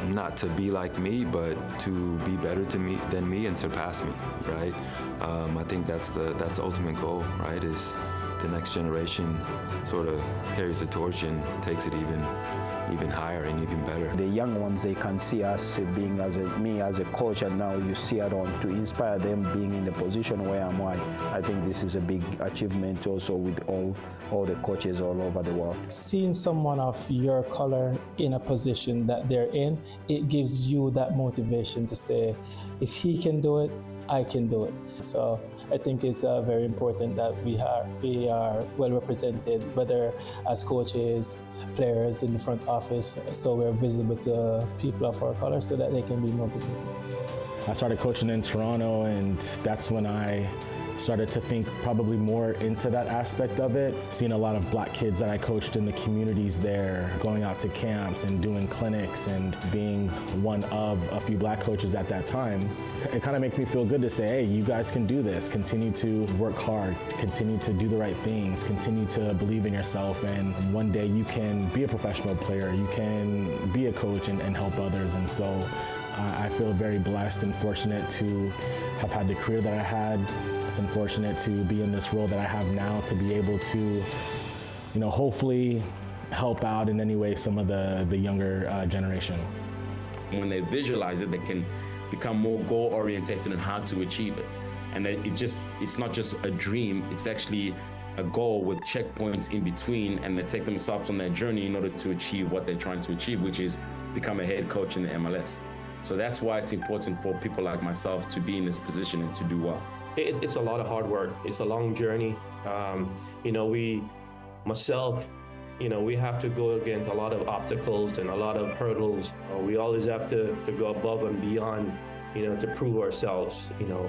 Not to be like me, but to be better than me and surpass me, right? I think that's the ultimate goal, right? Is the next generation sort of carries the torch and takes it even higher and even better. The young ones, they can see us being me as a coach, and now you see it on to inspire them being in the position where I'm at. I think this is a big achievement also with all the coaches all over the world. Seeing someone of your color in a position that they're in, it gives you that motivation to say, if he can do it, I can do it. So I think it's very important that we are well represented, whether as coaches, players in the front office, so we're visible to people of our color so that they can be motivated. I started coaching in Toronto, and that's when I started to think probably more into that aspect of it. Seeing a lot of black kids that I coached in the communities there, going out to camps and doing clinics and being one of a few black coaches at that time, it kind of makes me feel good to say, hey, you guys can do this. Continue to work hard, continue to do the right things, continue to believe in yourself, and one day you can be a professional player, you can be a coach and help others. And so I feel very blessed and fortunate to have had the career that I had. It's unfortunate to be in this role that I have now, to be able to, you know, hopefully help out in any way some of the younger generation. When they visualize it, they can become more goal-oriented in how to achieve it. And it's not just a dream, it's actually a goal with checkpoints in between, and they take themselves on their journey in order to achieve what they're trying to achieve, which is become a head coach in the MLS. So that's why it's important for people like myself to be in this position and to do well. It's a lot of hard work. It's a long journey. You know, we have to go against a lot of obstacles and a lot of hurdles. We always have to go above and beyond, you know, to prove ourselves, you know.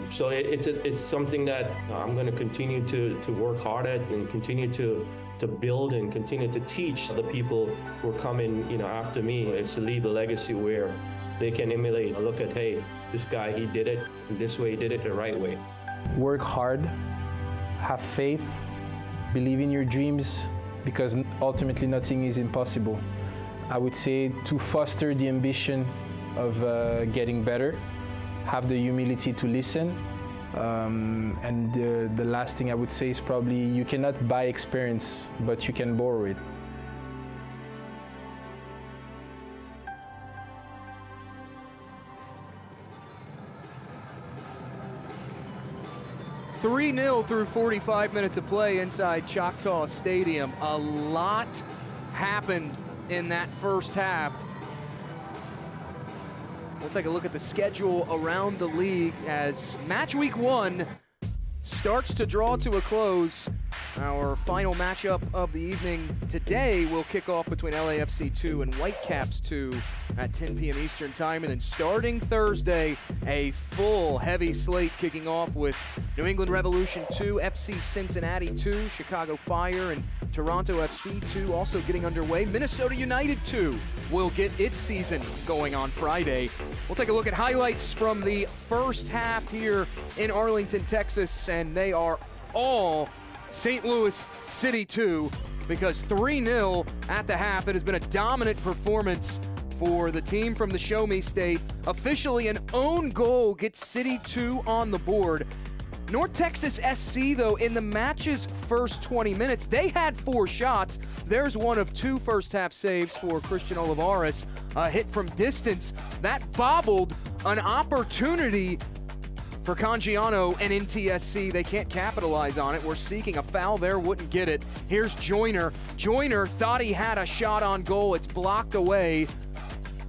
So it's something that I'm going to continue to work hard at and continue to build and continue to teach the people who are coming, you know, after me. It's to leave a legacy where they can emulate and look at, hey, this guy, he did it this way, he did it the right way. Work hard, have faith, believe in your dreams, because ultimately nothing is impossible. I would say to foster the ambition of getting better, have the humility to listen, and the last thing I would say is probably you cannot buy experience, but you can borrow it. 3-0 through 45 minutes of play inside Choctaw Stadium. A lot happened in that first half. We'll take a look at the schedule around the league as match week 1 starts to draw to a close. Our final matchup of the evening today will kick off between LAFC 2 and Whitecaps 2 at 10 p.m. Eastern Time. And then starting Thursday, a full heavy slate kicking off with New England Revolution 2, FC Cincinnati 2, Chicago Fire, and Toronto FC 2 also getting underway. Minnesota United 2 will get its season going on Friday. We'll take a look at highlights from the first half here in Arlington, Texas, and they are all St. Louis City 2, because 3-0 at the half. It has been a dominant performance for the team from the Show Me State. Officially an own goal gets City 2 on the board. North Texas SC, though, in the match's first 20 minutes, they had 4 shots. There's one of 2 first-half saves for Christian Olivares. A hit from distance. That bobbled an opportunity for Cangiano and NTSC. They can't capitalize on it. We're seeking a foul there, wouldn't get it. Here's Joyner. Joyner thought he had a shot on goal. It's blocked away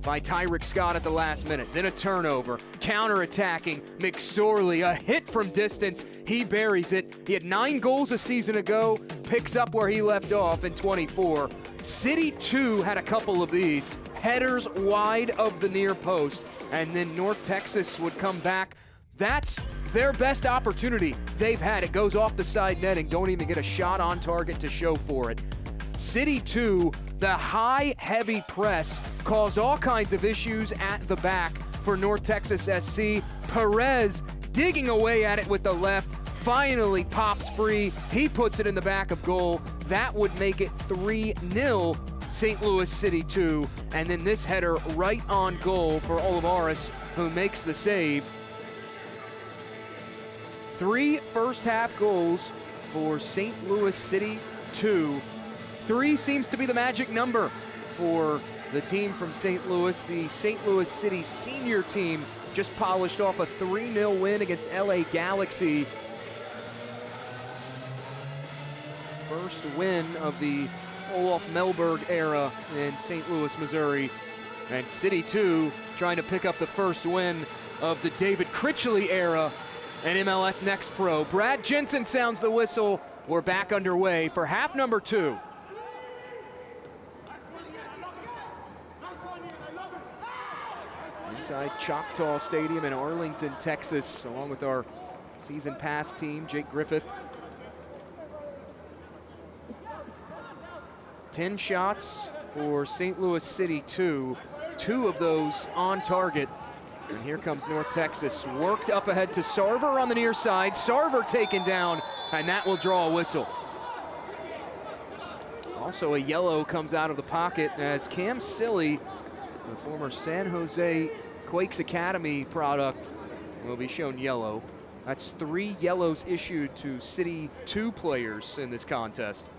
by Tyrick Scott at the last minute. Then a turnover, counter-attacking McSorley, a hit from distance. He buries it. He had 9 goals a season ago, picks up where he left off in 24. City 2 had a couple of these. Headers wide of the near post, and then North Texas would come back. That's their best opportunity they've had. It goes off the side netting. Don't even get a shot on target to show for it. City 2, the high, heavy press caused all kinds of issues at the back for North Texas SC. Perez digging away at it with the left, finally pops free. He puts it in the back of goal. That would make it 3-0 St. Louis City 2. And then this header right on goal for Olivares, who makes the save. 3 first-half goals for St. Louis City 2. 3 seems to be the magic number for the team from St. Louis. The St. Louis City senior team just polished off a 3-0 win against LA Galaxy. First win of the Olaf Melberg era in St. Louis, Missouri. And City 2 trying to pick up the first win of the David Critchley era in MLS Next Pro. Brad Jensen sounds the whistle. We're back underway for half number 2. Inside Choctaw Stadium in Arlington, Texas, along with our season pass team, Jake Griffith. 10 shots for St. Louis City 2. 2 of those on target. And here comes North Texas, worked up ahead to Sarver on the near side. Sarver taken down, and that will draw a whistle. Also a yellow comes out of the pocket as Cam Silly, the former San Jose Quakes Academy product, will be shown yellow. That's 3 yellows issued to City 2 players in this contest.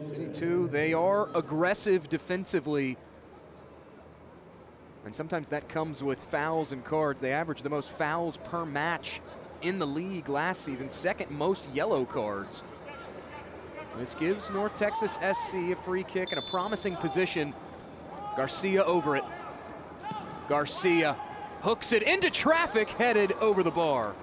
City 2, they are aggressive defensively, and sometimes that comes with fouls and cards. They average the most fouls per match in the league last season, 2nd most yellow cards. This gives North Texas SC a free kick and a promising position. Garcia over it. Garcia hooks it into traffic, headed over the bar.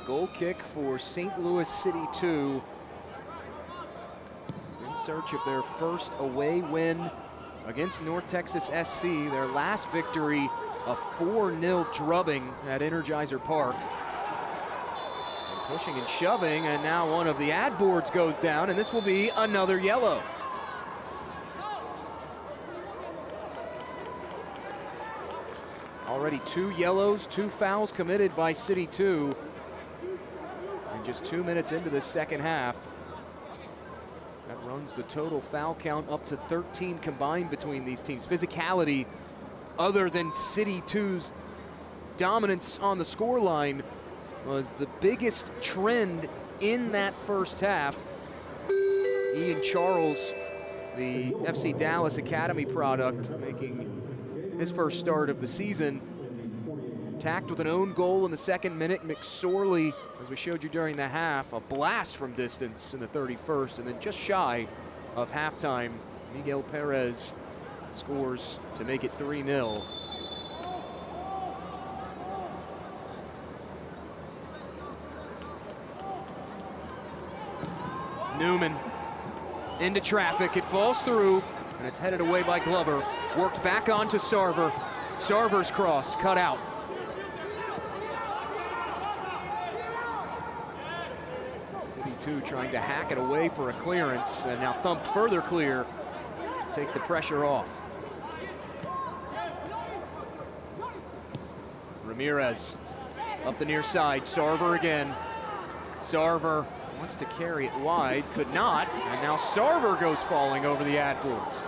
Goal kick for St. Louis City 2. In search of their first away win against North Texas SC. Their last victory, a 4-0 drubbing at Energizer Park. And pushing and shoving, and now one of the ad boards goes down, and this will be another yellow. Already 2 yellows, 2 fouls committed by City 2. Just 2 minutes into the second half. That runs the total foul count up to 13 combined between these teams. Physicality, other than City 2's dominance on the scoreline, was the biggest trend in that first half. Ian Charles, the FC Dallas Academy product, making his first start of the season. Tacked with an own goal in the second minute. McSorley, as we showed you during the half, a blast from distance in the 31st, and then just shy of halftime, Miguel Perez scores to make it 3-0. Newman into traffic, it falls through, and it's headed away by Glover. Worked back onto Sarver. Sarver's cross, cut out. CITY2 trying to hack it away for a clearance, and now thumped further clear to take the pressure off. Ramirez up the near side, Sarver again. Sarver wants to carry it wide, could not, and now Sarver goes falling over the ad boards.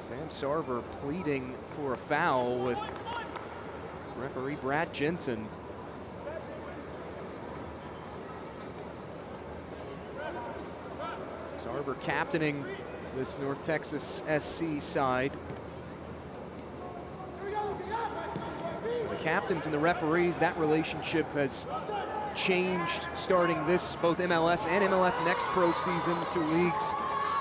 Sam Sarver pleading for a foul with referee Brad Jensen. Sarver captaining this North Texas SC side. The captains and the referees, that relationship has changed starting this, both MLS and MLS Next Pro season, the two leagues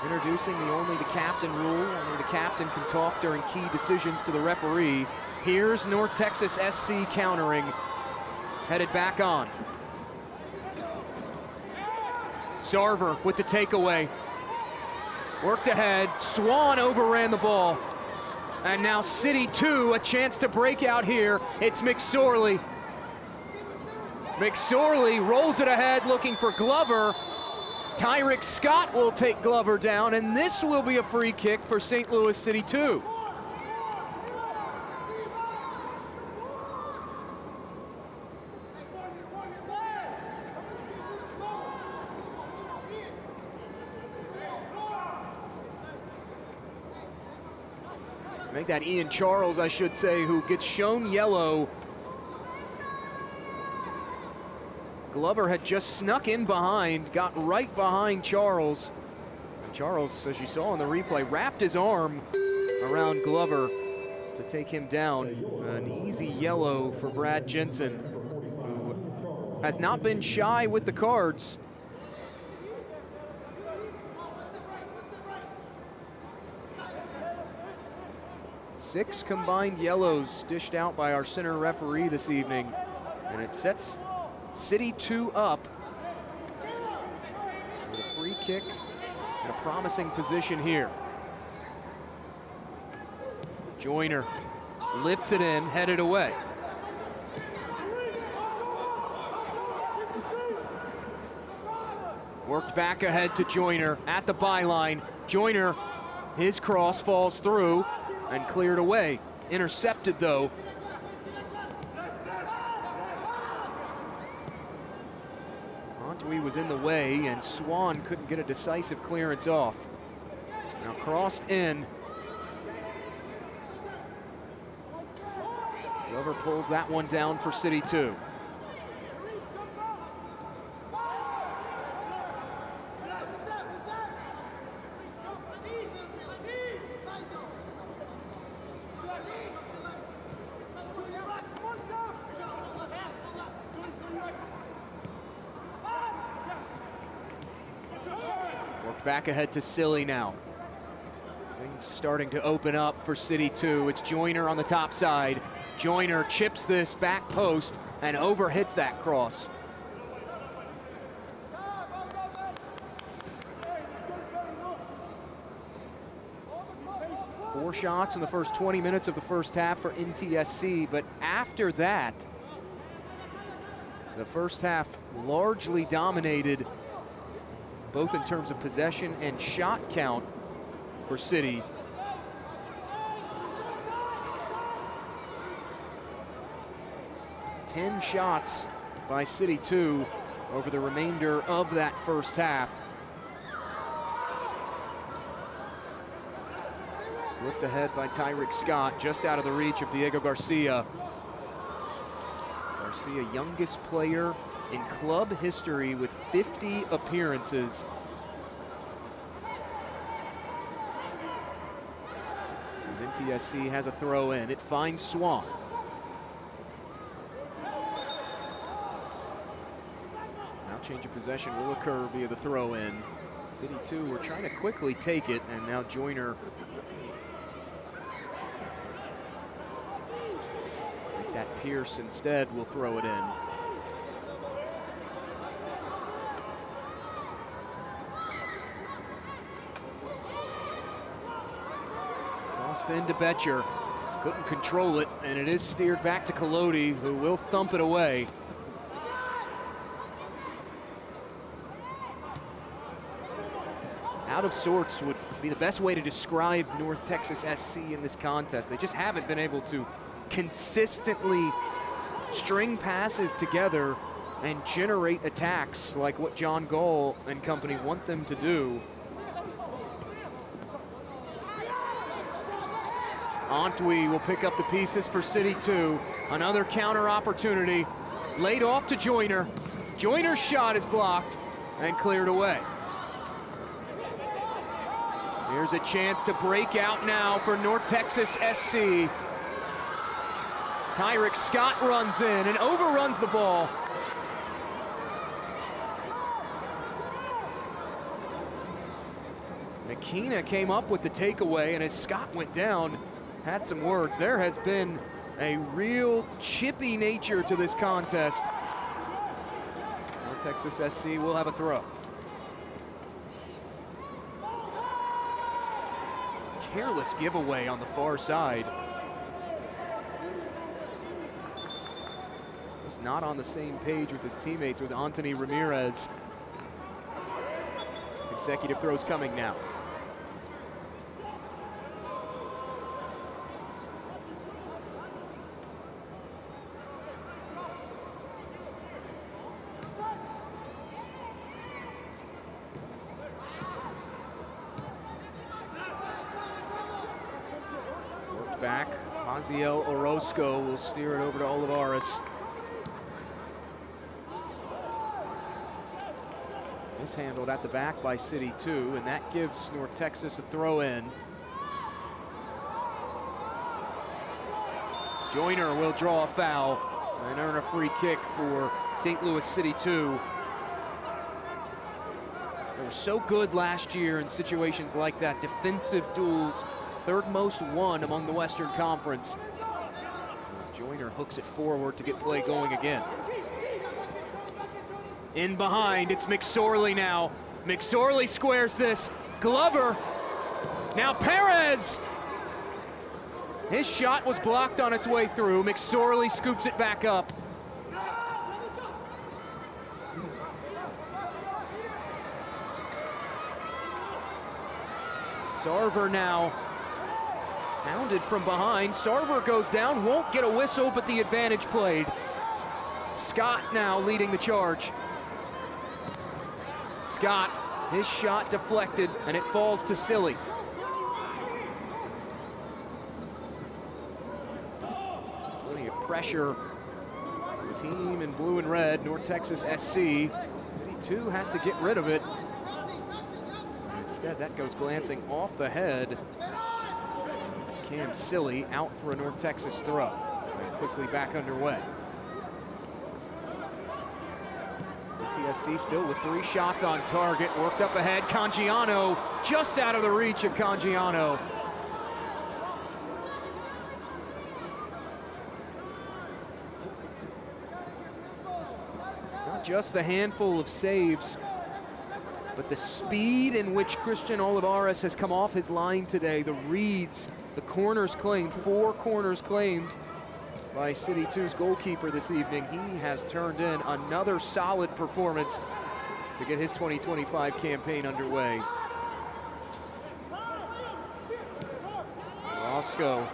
introducing the only the captain rule. Only the captain can talk during key decisions to the referee. Here's North Texas SC countering, headed back on. Sarver with the takeaway. Worked ahead, Swan overran the ball. And now CITY2, a chance to break out here. It's McSorley. McSorley rolls it ahead, looking for Glover. Tyrick Scott will take Glover down, and this will be a free kick for St. Louis CITY2. Make that Ian Charles, I should say, who gets shown yellow. Glover had just snuck in behind, got right behind Charles. And Charles, as you saw in the replay, wrapped his arm around Glover to take him down. An easy yellow for Brad Jensen, who has not been shy with the cards. Six combined yellows dished out by our center referee this evening, and it sets CITY2 up with a free kick in a promising position here. Joyner lifts it in, headed away. Worked back ahead to Joyner at the byline. Joyner, his cross falls through and cleared away. Intercepted though. Antwi was in the way, and Swan couldn't get a decisive clearance off. Now crossed in. Glover pulls that one down for CITY2. Back ahead to Silly now. Things starting to open up for CITY2. It's Joyner on the top side. Joyner chips this back post and overhits that cross. Four shots in the first 20 minutes of the first half for NTSC, but after that, the first half largely dominated, both in terms of possession and shot count for City. Ten shots by CITY2 over the remainder of that first half. Slipped ahead by Tyreek Scott, just out of the reach of Diego Garcia. Garcia, youngest player in club history with 50 appearances. NTSC has a throw in. It finds Swan. Now change of possession will occur via the throw in. City 2 were trying to quickly take it, and now Joyner like that. Pierce instead will throw it in. Tossed into Betcher, couldn't control it, and it is steered back to Collodi, who will thump it away. Out of sorts would be the best way to describe North Texas SC in this contest. They just haven't been able to consistently string passes together and generate attacks like what John Gall and company want them to do. Antwi will pick up the pieces for City 2. Another counter opportunity. Laid off to Joyner. Joyner's shot is blocked and cleared away. Here's a chance to break out now for North Texas SC. Tyreek Scott runs in and overruns the ball. McKenna came up with the takeaway, and as Scott went down, had some words. There has been a real chippy nature to this contest. North Texas SC will have a throw. Careless giveaway on the far side. Was not on the same page with his teammates was Anthony Ramirez. Consecutive throws coming now. Back, Haziel Orozco will steer it over to Olivares. Mishandled at the back by City 2, and that gives North Texas a throw in. Joyner will draw a foul and earn a free kick for St. Louis City 2. They were so good last year in situations like that, defensive duels. Third most won among the Western Conference. As Joyner hooks it forward to get play going again. In behind, it's McSorley now. McSorley squares this. Glover. Now Perez. His shot was blocked on its way through. McSorley scoops it back up. Sarver now. Hounded from behind. Sarver goes down, won't get a whistle, but the advantage played. Scott now leading the charge. Scott, his shot deflected, and it falls to Silly. Plenty of pressure. The team in blue and red, North Texas SC. City 2 has to get rid of it. Instead, that goes glancing off the head. Cam Silly out for a North Texas throw. And quickly back underway. TSC still with 3 shots on target. Worked up ahead. Cangiano just out of the reach of Cangiano. Not just the handful of saves, but the speed in which Christian Olivares has come off his line today. The reads, the corners claimed, 4 corners claimed by City 2's goalkeeper this evening. He has turned in another solid performance to get his 2025 campaign underway. Roscoe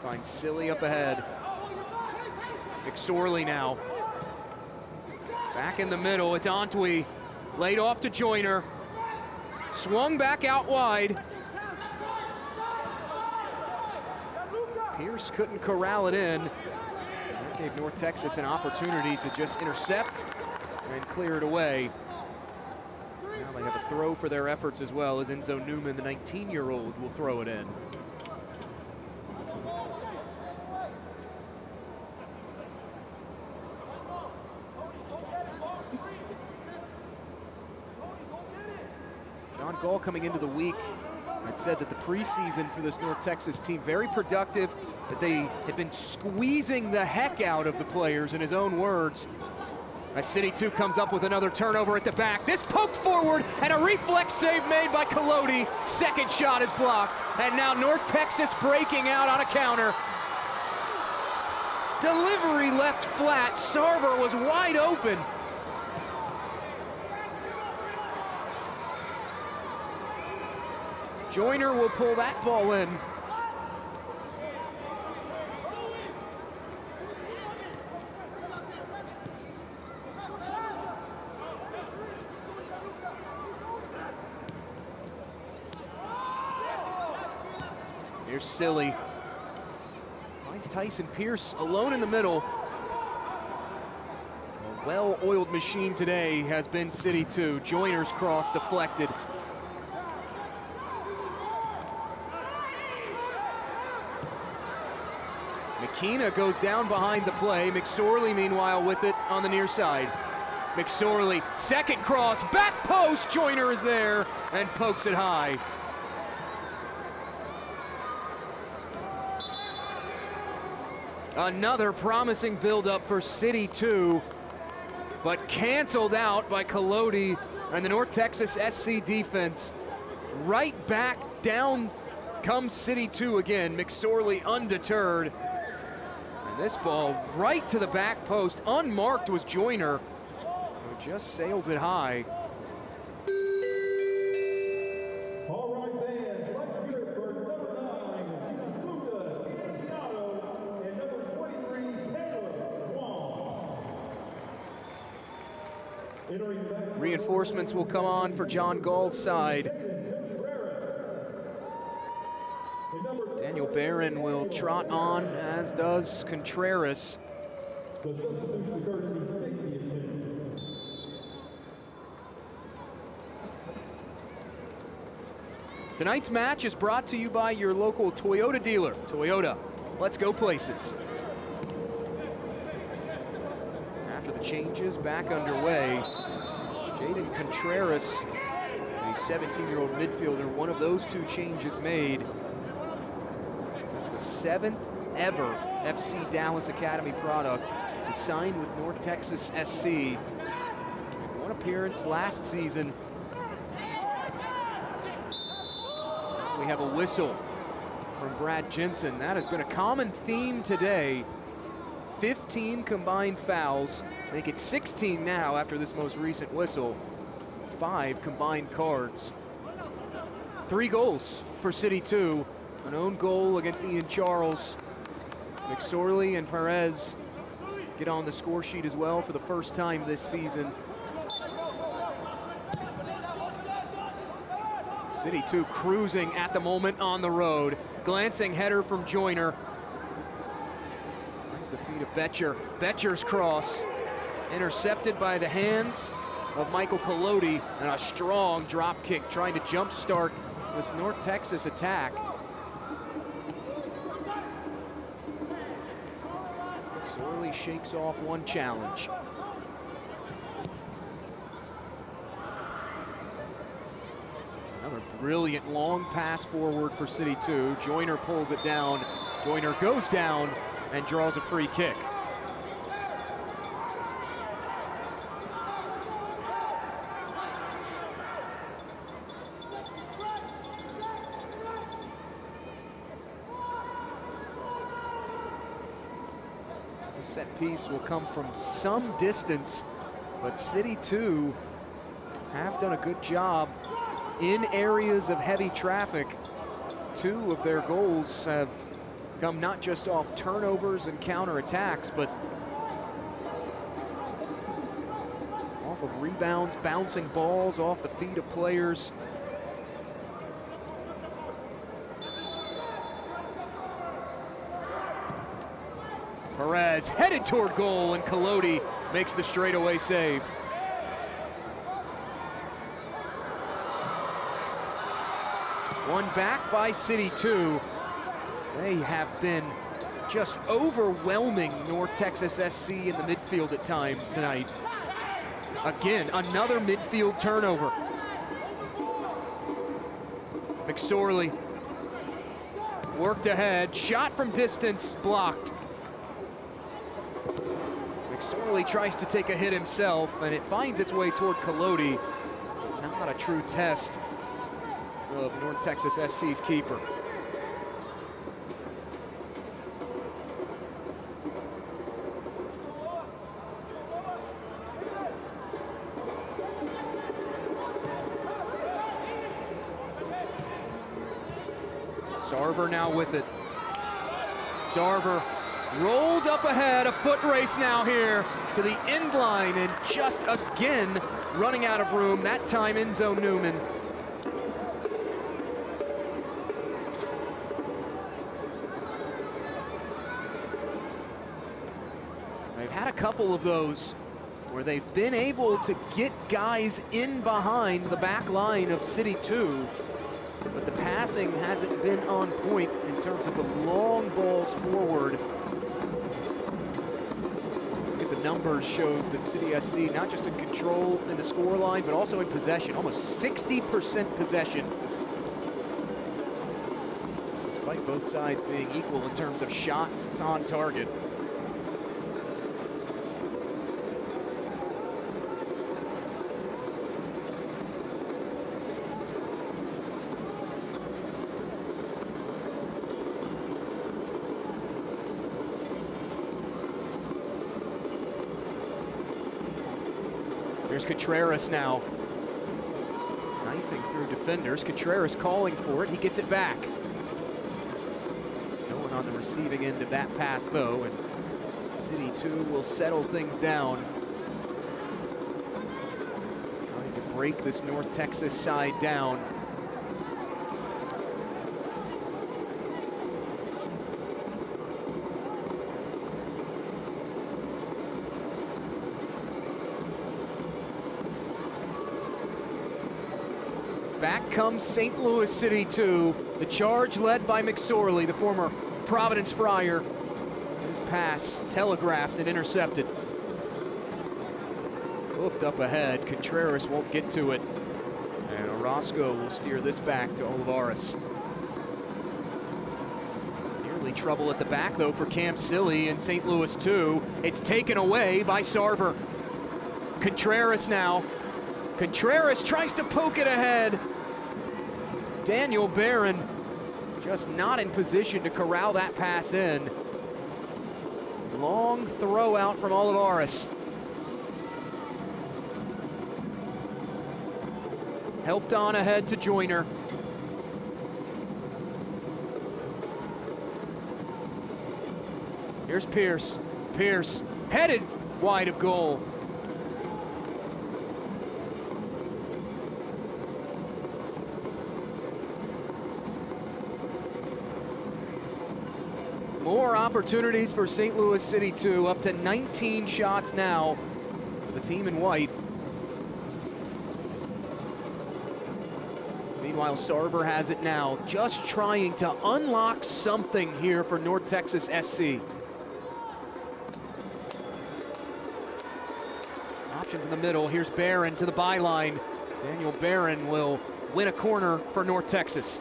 finds Silly up ahead. McSorley now. Back in the middle, it's Antwi. Laid off to Joyner. Swung back out wide. Pierce couldn't corral it in. That gave North Texas an opportunity to just intercept and clear it away. Now they have a throw for their efforts as well, as Enzo Newman, the 19-year-old, will throw it in. John Gall coming into the week had said that the preseason for this North Texas team, very productive, that they had been squeezing the heck out of the players, in his own words. As CITY2 comes up with another turnover at the back. This poked forward and a reflex save made by Colodi. Second shot is blocked. And now North Texas breaking out on a counter. Delivery left flat. Sarver was wide open. Joyner will pull that ball in. Here's Silly. Finds Tyson Pierce alone in the middle. A well-oiled machine today has been CITY2. Joyner's cross deflected. McKenna goes down behind the play. McSorley, meanwhile, with it on the near side. McSorley, second cross, back post. Joyner is there and pokes it high. Another promising build-up for CITY2, but canceled out by Colodi and the North Texas SC defense. Right back down comes CITY2 again. McSorley undeterred. And this ball right to the back post. Unmarked was Joyner, who just sails it high. Reinforcements will come on for John Gall's side. Daniel Barron will trot on, as does Contreras. Tonight's match is brought to you by your local Toyota dealer. Toyota, let's go places. After the changes, back underway. Jaden Contreras, the 17-year-old midfielder, one of those two changes made. It's the 7th ever FC Dallas Academy product to sign with North Texas SC. One appearance last season. We have a whistle from Brad Jensen. That has been a common theme today. 15 combined fouls, make it 16 now after this most recent whistle. 5 combined cards. 3 goals for CITY2. An own goal against Ian Charles. McSorley and Perez get on the score sheet as well for the first time this season. CITY2 cruising at the moment on the road. Glancing header from Joyner. The feet of Betcher. Betcher's cross intercepted by the hands of Michael Colodi, and a strong drop kick trying to jumpstart this North Texas attack. Sorley shakes off one challenge. Another brilliant long pass forward for CITY2. Joyner pulls it down. Joyner goes down and draws a free kick. The set piece will come from some distance, but CITY2 have done a good job in areas of heavy traffic. 2 of their goals have come not just off turnovers and counterattacks, but off of rebounds, bouncing balls off the feet of players. Perez headed toward goal, and Collodi makes the straightaway save. One back by CITY2. They have been just overwhelming North Texas SC in the midfield at times tonight. Again, another midfield turnover. McSorley worked ahead, shot from distance, blocked. McSorley tries to take a hit himself, and it finds its way toward Collodi. Not a true test of North Texas SC's keeper. Sarver now with it. Sarver rolled up ahead, a foot race now here to the end line, and just again running out of room, that time in zone Newman. They've had a couple of those where they've been able to get guys in behind the back line of CITY2. But the passing hasn't been on point in terms of the long balls forward. Look at the numbers, shows that City SC not just in control in the score line, but also in possession, almost 60% possession. Despite both sides being equal in terms of shots on target. There's Contreras now. Knifing through defenders. Contreras calling for it. He gets it back. No one on the receiving end of that pass, though, and CITY2 will settle things down. Trying to break this North Texas side down. Back comes St. Louis CITY2. The charge led by McSorley, the former Providence Friar. His pass telegraphed and intercepted. Hoofed up ahead. Contreras won't get to it. And Orozco will steer this back to Olivares. Nearly trouble at the back, though, for Cam Silly and St. Louis 2. It's taken away by Sarver. Contreras now. Contreras tries to poke it ahead. Daniel Barron just not in position to corral that pass in. Long throw out from Olivares. Helped on ahead to Joyner. Here's Pierce. Pierce headed wide of goal. More opportunities for St. Louis CITY2, up to 19 shots now for the team in white. Meanwhile, Sarver has it now, just trying to unlock something here for North Texas SC. Options in the middle. Here's Barron to the byline. Daniel Barron will win a corner for North Texas.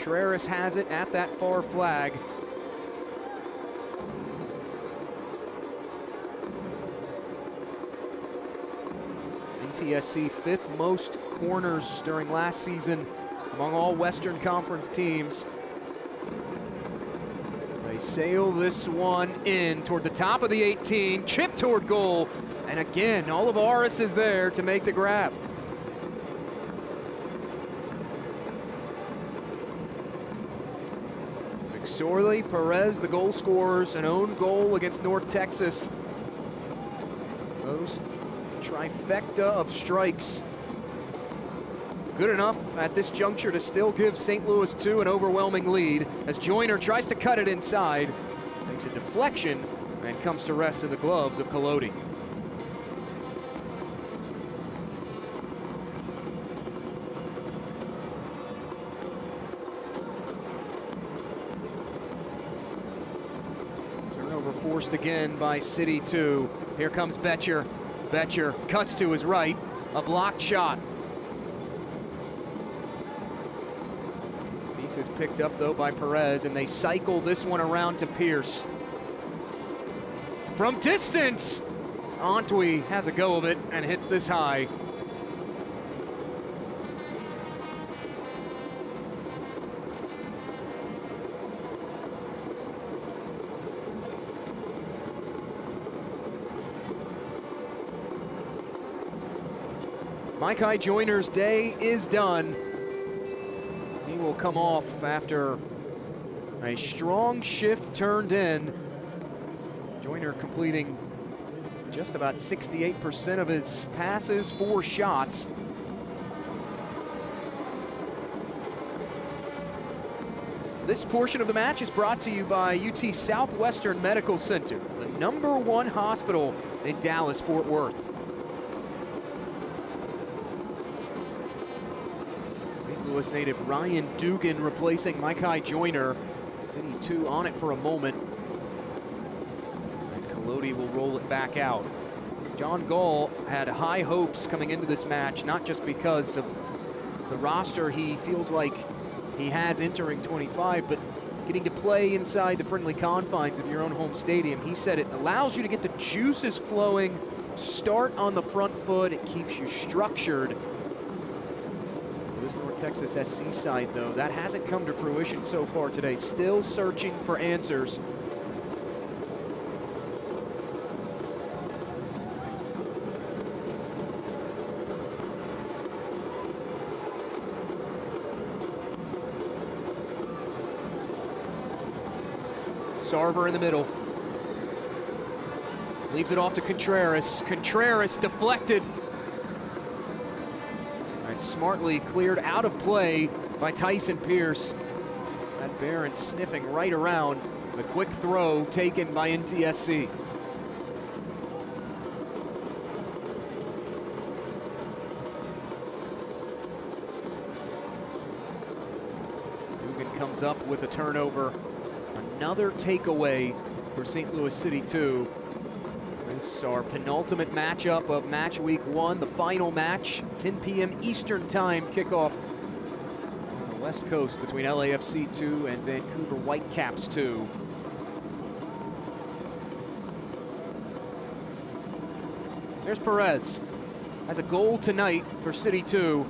Contreras has it at that far flag. NTSC 5th most corners during last season among all Western Conference teams. They sail this one in toward the top of the 18, chip toward goal, and again, Olivares is there to make the grab. McSorley, Perez, the goal scorers, an own goal against North Texas. Those trifecta of strikes. Good enough at this juncture to still give St. Louis 2 an overwhelming lead as Joyner tries to cut it inside, takes a deflection, and comes to rest in the gloves of Collodi. Turnover forced again by City 2. Here comes Betcher. Betcher cuts to his right, a blocked shot. Piece is picked up though by Perez, and they cycle this one around to Pierce. From distance, Antwi has a go of it and hits this high. Micah Joyner's day is done. He will come off after a strong shift turned in. Joyner completing just about 68% of his passes, 4 shots. This portion of the match is brought to you by UT Southwestern Medical Center, the #1 hospital in Dallas-Fort Worth. St. Louis native Ryan Dugan replacing Micah Joyner. City 2 on it for a moment. Collodi will roll it back out. John Gall had high hopes coming into this match, not just because of the roster he feels like he has entering 25, but getting to play inside the friendly confines of your own home stadium. He said it allows you to get the juices flowing, start on the front foot, it keeps you structured. This North Texas SC side, though, that hasn't come to fruition so far today. Still searching for answers. Sarver in the middle. Leaves it off to Contreras. Contreras deflected. And smartly cleared out of play by Tyson Pierce. That Barron sniffing right around. The quick throw taken by NTSC. Dugan comes up with a turnover. Another takeaway for St. Louis City 2. This is our penultimate matchup of match week 1, the final match, 10 p.m. Eastern time kickoff on the West Coast between LAFC 2 and Vancouver Whitecaps 2. There's Perez. Has a goal tonight for City 2.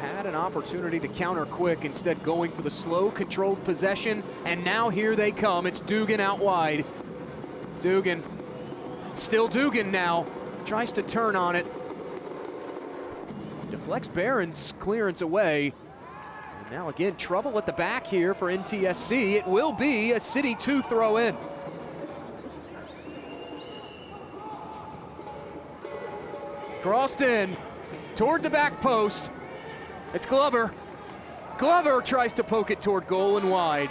Had an opportunity to counter quick, instead going for the slow, controlled possession, and now here they come. It's Dugan out wide. Dugan, still Dugan now, tries to turn on it. Deflects Barron's clearance away. And now again, trouble at the back here for NTSC. It will be a City 2 throw in. Crossed in toward the back post. It's Glover. Glover tries to poke it toward goal and wide.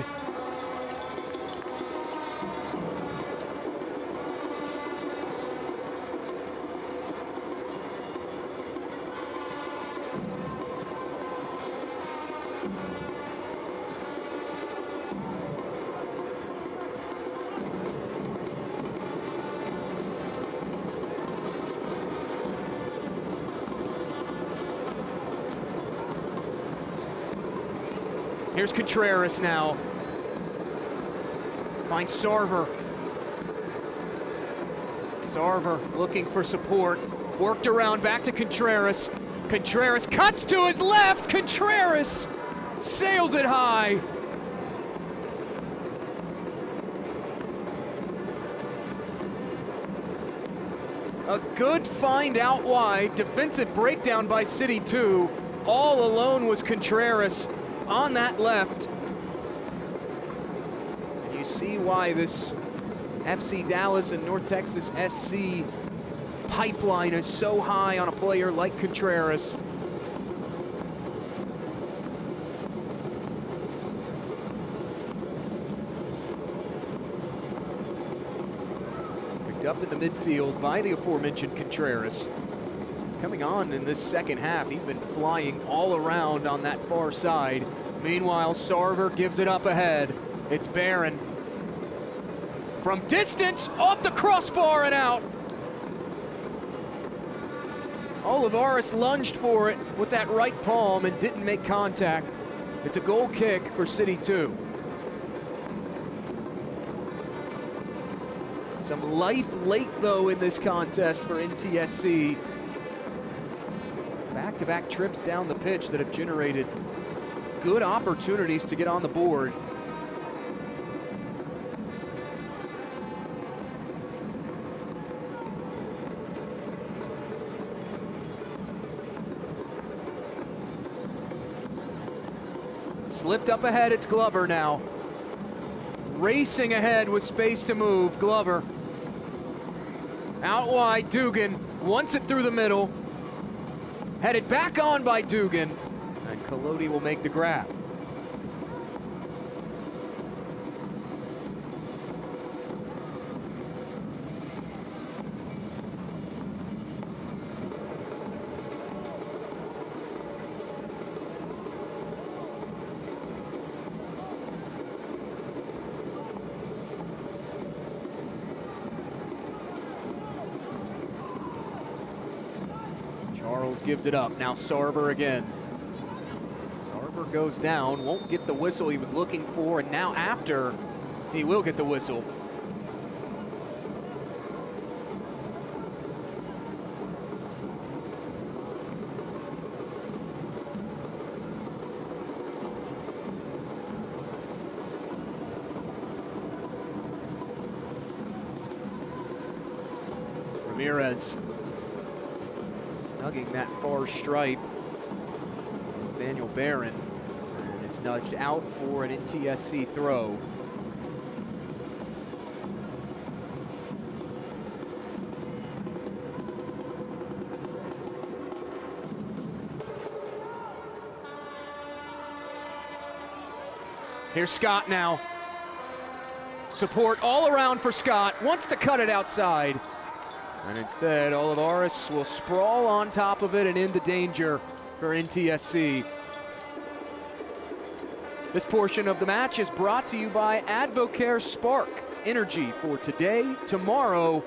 Here's Contreras now. Finds Sarver. Sarver looking for support. Worked around back to Contreras. Contreras cuts to his left. Contreras sails it high. A good find out wide. Defensive breakdown by City 2. All alone was Contreras on that left. And you You see why this FC Dallas and North Texas SC pipeline is so high on a player like Contreras. Picked up in the midfield by the aforementioned Contreras. It's coming on in this second half. He's been flying all around on that far side. Meanwhile, Sarver gives it up ahead. It's Barron. From distance, off the crossbar and out. Olivares lunged for it with that right palm and didn't make contact. It's a goal kick for City 2. Some life late, though, in this contest for NTSC. Back-to-back trips down the pitch that have generated good opportunities to get on the board. Slipped up ahead, it's Glover now. Racing ahead with space to move, Glover. Out wide, Dugan wants it through the middle. Headed back on by Dugan, and Collodi will make the grab. Charles gives it up. Now Sarver again. Sarver goes down, won't get the whistle he was looking for, and now after, he will get the whistle. Ramirez snugging that far stripe is Daniel Barron, and it's nudged out for an NTSC throw. Here's Scott now. Support all around for Scott, wants to cut it outside. And instead, Olivares will sprawl on top of it and into danger for NTSC. This portion of the match is brought to you by Advocare Spark, energy for today, tomorrow,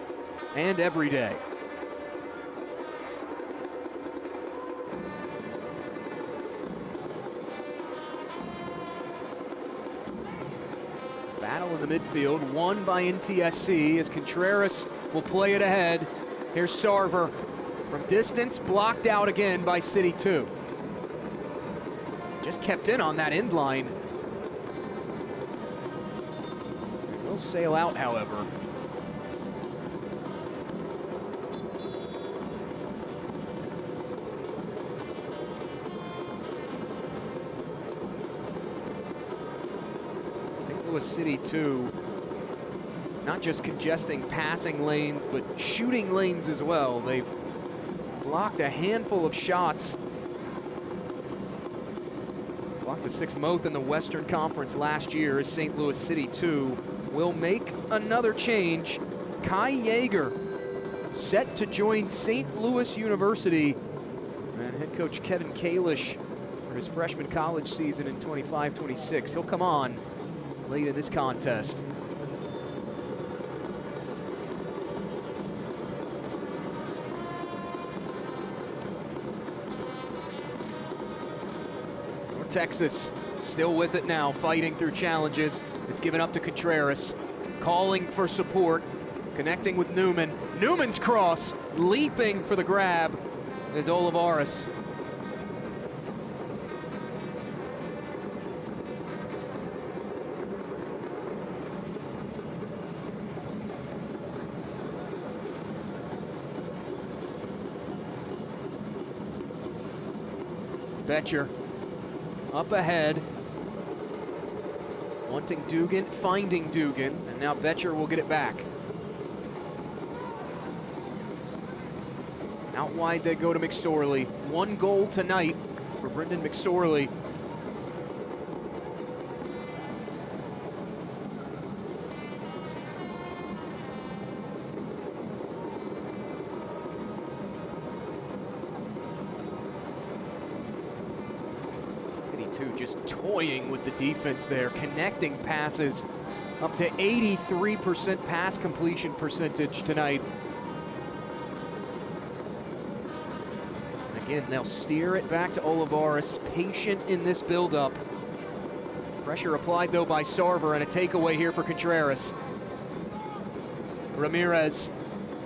and every day. Battle in the midfield, won by NTSC as Contreras will play it ahead. Here's Sarver from distance, blocked out again by City 2. Just kept in on that end line. It will sail out, however. St. Louis City 2. Not just congesting passing lanes, but shooting lanes as well. They've blocked a handful of shots. Blocked the 6th most in the Western Conference last year as St. Louis City 2 will make another change. Kai Yeager set to join St. Louis University. And head coach Kevin Kalish for his freshman college season in 25-26. He'll come on late in this contest. Texas still with it now, fighting through challenges. It's given up to Contreras, calling for support, connecting with Newman. Newman's cross, leaping for the grab is Olivares. Betcher up ahead, Wanting Dugan, finding Dugan, and now Betcher will get it back. Out wide they go to McSorley. 1 goal tonight for Brendan McSorley. CITY2 just toying with the defense there, connecting passes up to 83% pass completion percentage tonight. Again, they'll steer it back to Olivares, patient in this buildup. Pressure applied, though, by Sarver, and a takeaway here for Contreras. Ramirez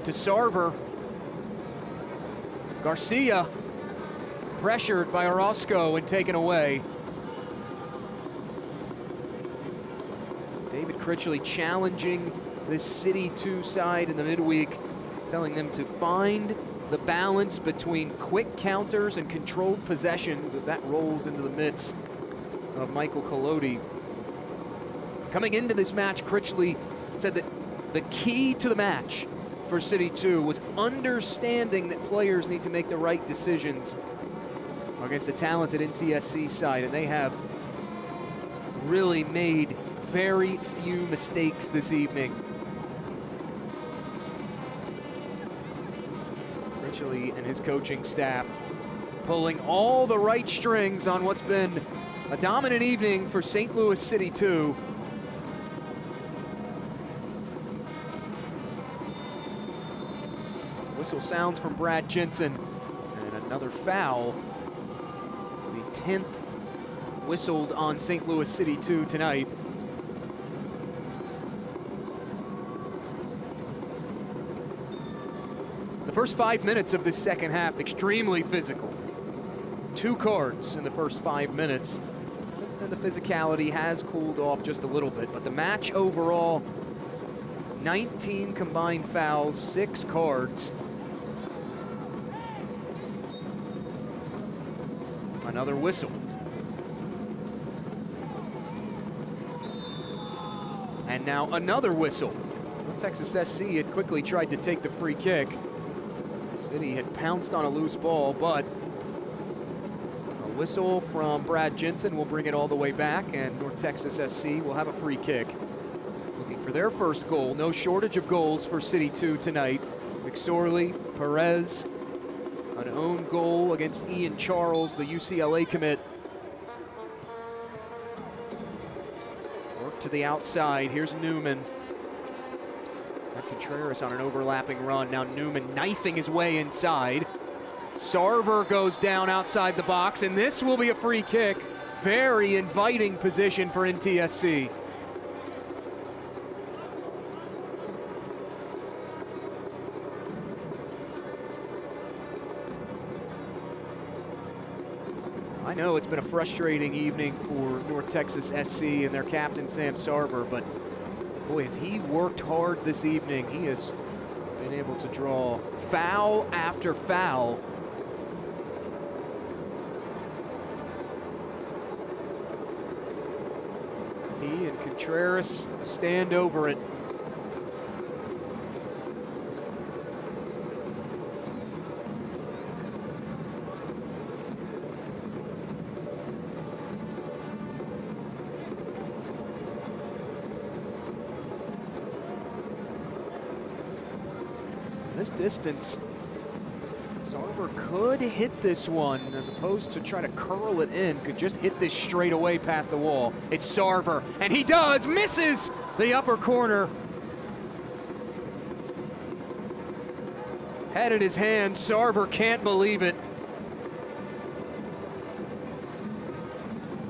to Sarver. Garcia pressured by Orozco and taken away. David Critchley challenging this CITY2 side in the midweek, telling them to find the balance between quick counters and controlled possessions as that rolls into the midst of Michael Collodi. Coming into this match, Critchley said that the key to the match for CITY2 was understanding that players need to make the right decisions against a talented NTSC side, and they have really made very few mistakes this evening. And his coaching staff pulling all the right strings on what's been a dominant evening for St. Louis CITY2. Whistle sounds from Brad Jensen, and another foul. The 10th whistled on St. Louis CITY2 tonight. The first 5 minutes of this second half, extremely physical. 2 cards in the first 5 minutes. Since then, the physicality has cooled off just a little bit, but the match overall, 19 combined fouls, 6 cards. Another whistle. And now another whistle. Well, Texas SC had quickly tried to take the free kick. City had pounced on a loose ball, but a whistle from Brad Jensen will bring it all the way back, and North Texas SC will have a free kick. Looking for their first goal. No shortage of goals for CITY2 tonight. McSorley, Perez, an own goal against Ian Charles, the UCLA commit. Work to the outside. Here's Newman. Contreras on an overlapping run. Now Newman knifing his way inside. Sarver goes down outside the box, and this will be a free kick. Very inviting position for NTSC. I know it's been a frustrating evening for North Texas SC and their captain Sam Sarver, but boy, has he worked hard this evening. He has been able to draw foul after foul. He and Contreras stand over it. This distance, Sarver could hit this one as opposed to try to curl it in, could just hit this straight away past the wall. It's Sarver, and he does, misses the upper corner. Head in his hand, Sarver can't believe it.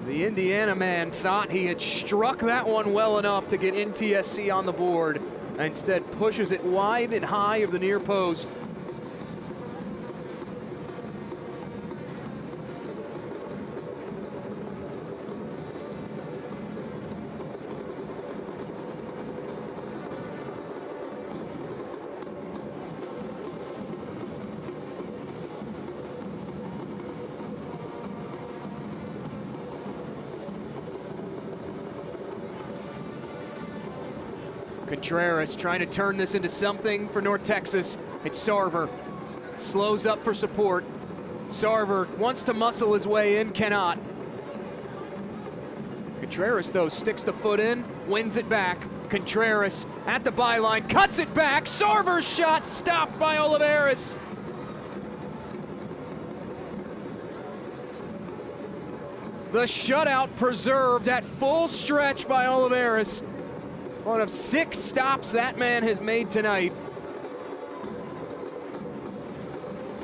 The Indiana man thought he had struck that one well enough to get NTSC on the board. Instead pushes it wide and high of the near post. Contreras trying to turn this into something for North Texas. It's Sarver. Slows up for support. Sarver wants to muscle his way in, cannot. Contreras, though, sticks the foot in, wins it back. Contreras at the byline, cuts it back. Sarver's shot stopped by Oliveras. The shutout preserved at full stretch by Oliveras. One of 6 stops that man has made tonight.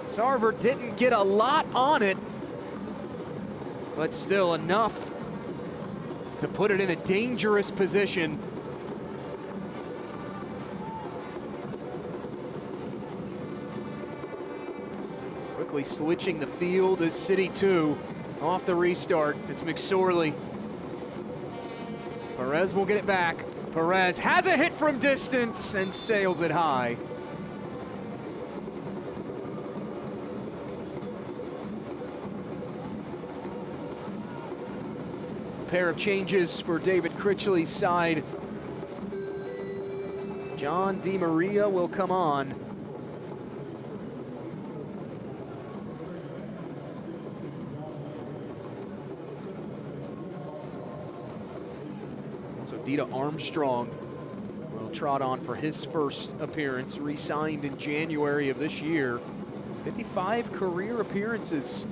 Sarver didn't get a lot on it, but still enough to put it in a dangerous position. Quickly switching the field is CITY2 off the restart. It's McSorley. Perez will get it back. Perez has a hit from distance and sails it high. Pair of changes for David Critchley's side. John DiMaria will come on. So Dita Armstrong will trot on for his first appearance, re-signed in January of this year. 55 career appearances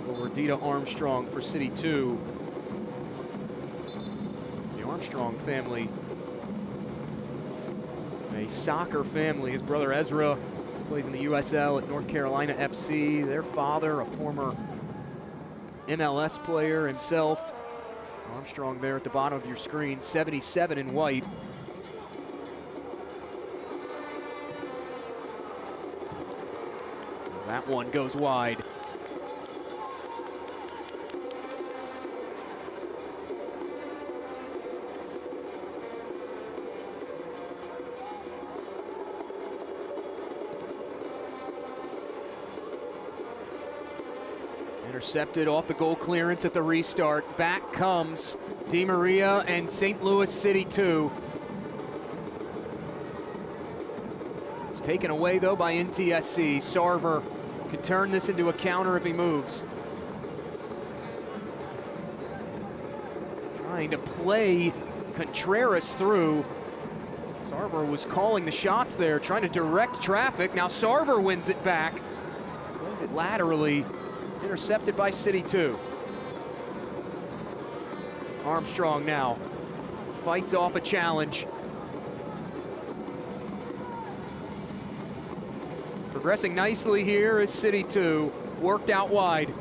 for Dita Armstrong for CITY2. Armstrong family, a soccer family. His brother Ezra plays in the USL at North Carolina FC. Their father, a former MLS player himself. Armstrong there at the bottom of your screen, 77 in white. That one goes wide. Intercepted off the goal clearance at the restart. Back comes DiMaria and St. Louis CITY2. It's taken away though by NTSC. Sarver can turn this into a counter if he moves. Trying to play Contreras through. Sarver was calling the shots there, trying to direct traffic. Now Sarver wins it back. Plays it laterally. Intercepted by CITY2. Armstrong now fights off a challenge. Progressing nicely here is CITY2. Worked out wide.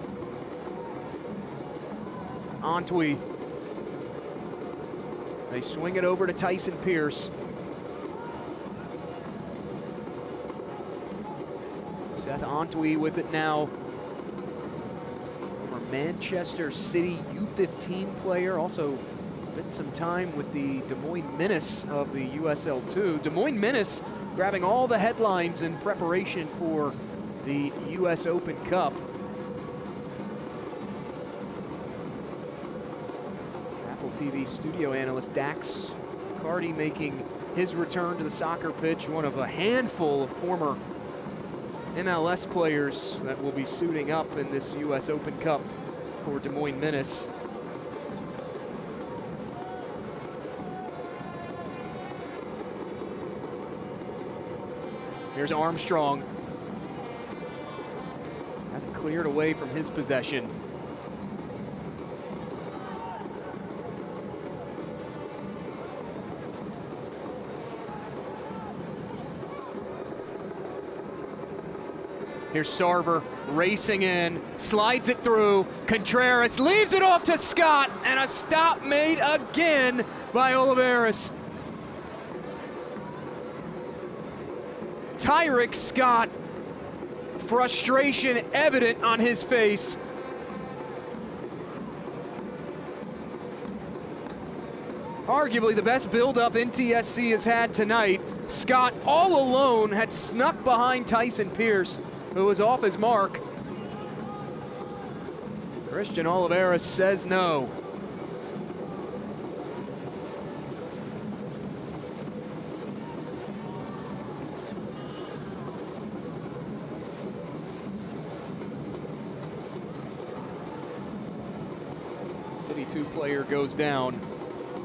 Antwi. They swing it over to Tyson Pierce. Seth Antwi with it now. Manchester City U15 player, also spent some time with the Des Moines Menace of the USL2. Des Moines Menace grabbing all the headlines in preparation for the US Open Cup. Apple TV studio analyst Dax Cardi making his return to the soccer pitch, one of a handful of former MLS players that will be suiting up in this US Open Cup for Des Moines Menace. Here's Armstrong. Has it cleared away from his possession. Here's Sarver racing in, slides it through. Contreras leaves it off to Scott, and a stop made again by Oliveras. Tyrick Scott, frustration evident on his face. Arguably the best build-up NTSC has had tonight. Scott all alone had snuck behind Tyson Pierce, who was off his mark. Christian Oliveras says no. City 2 player goes down.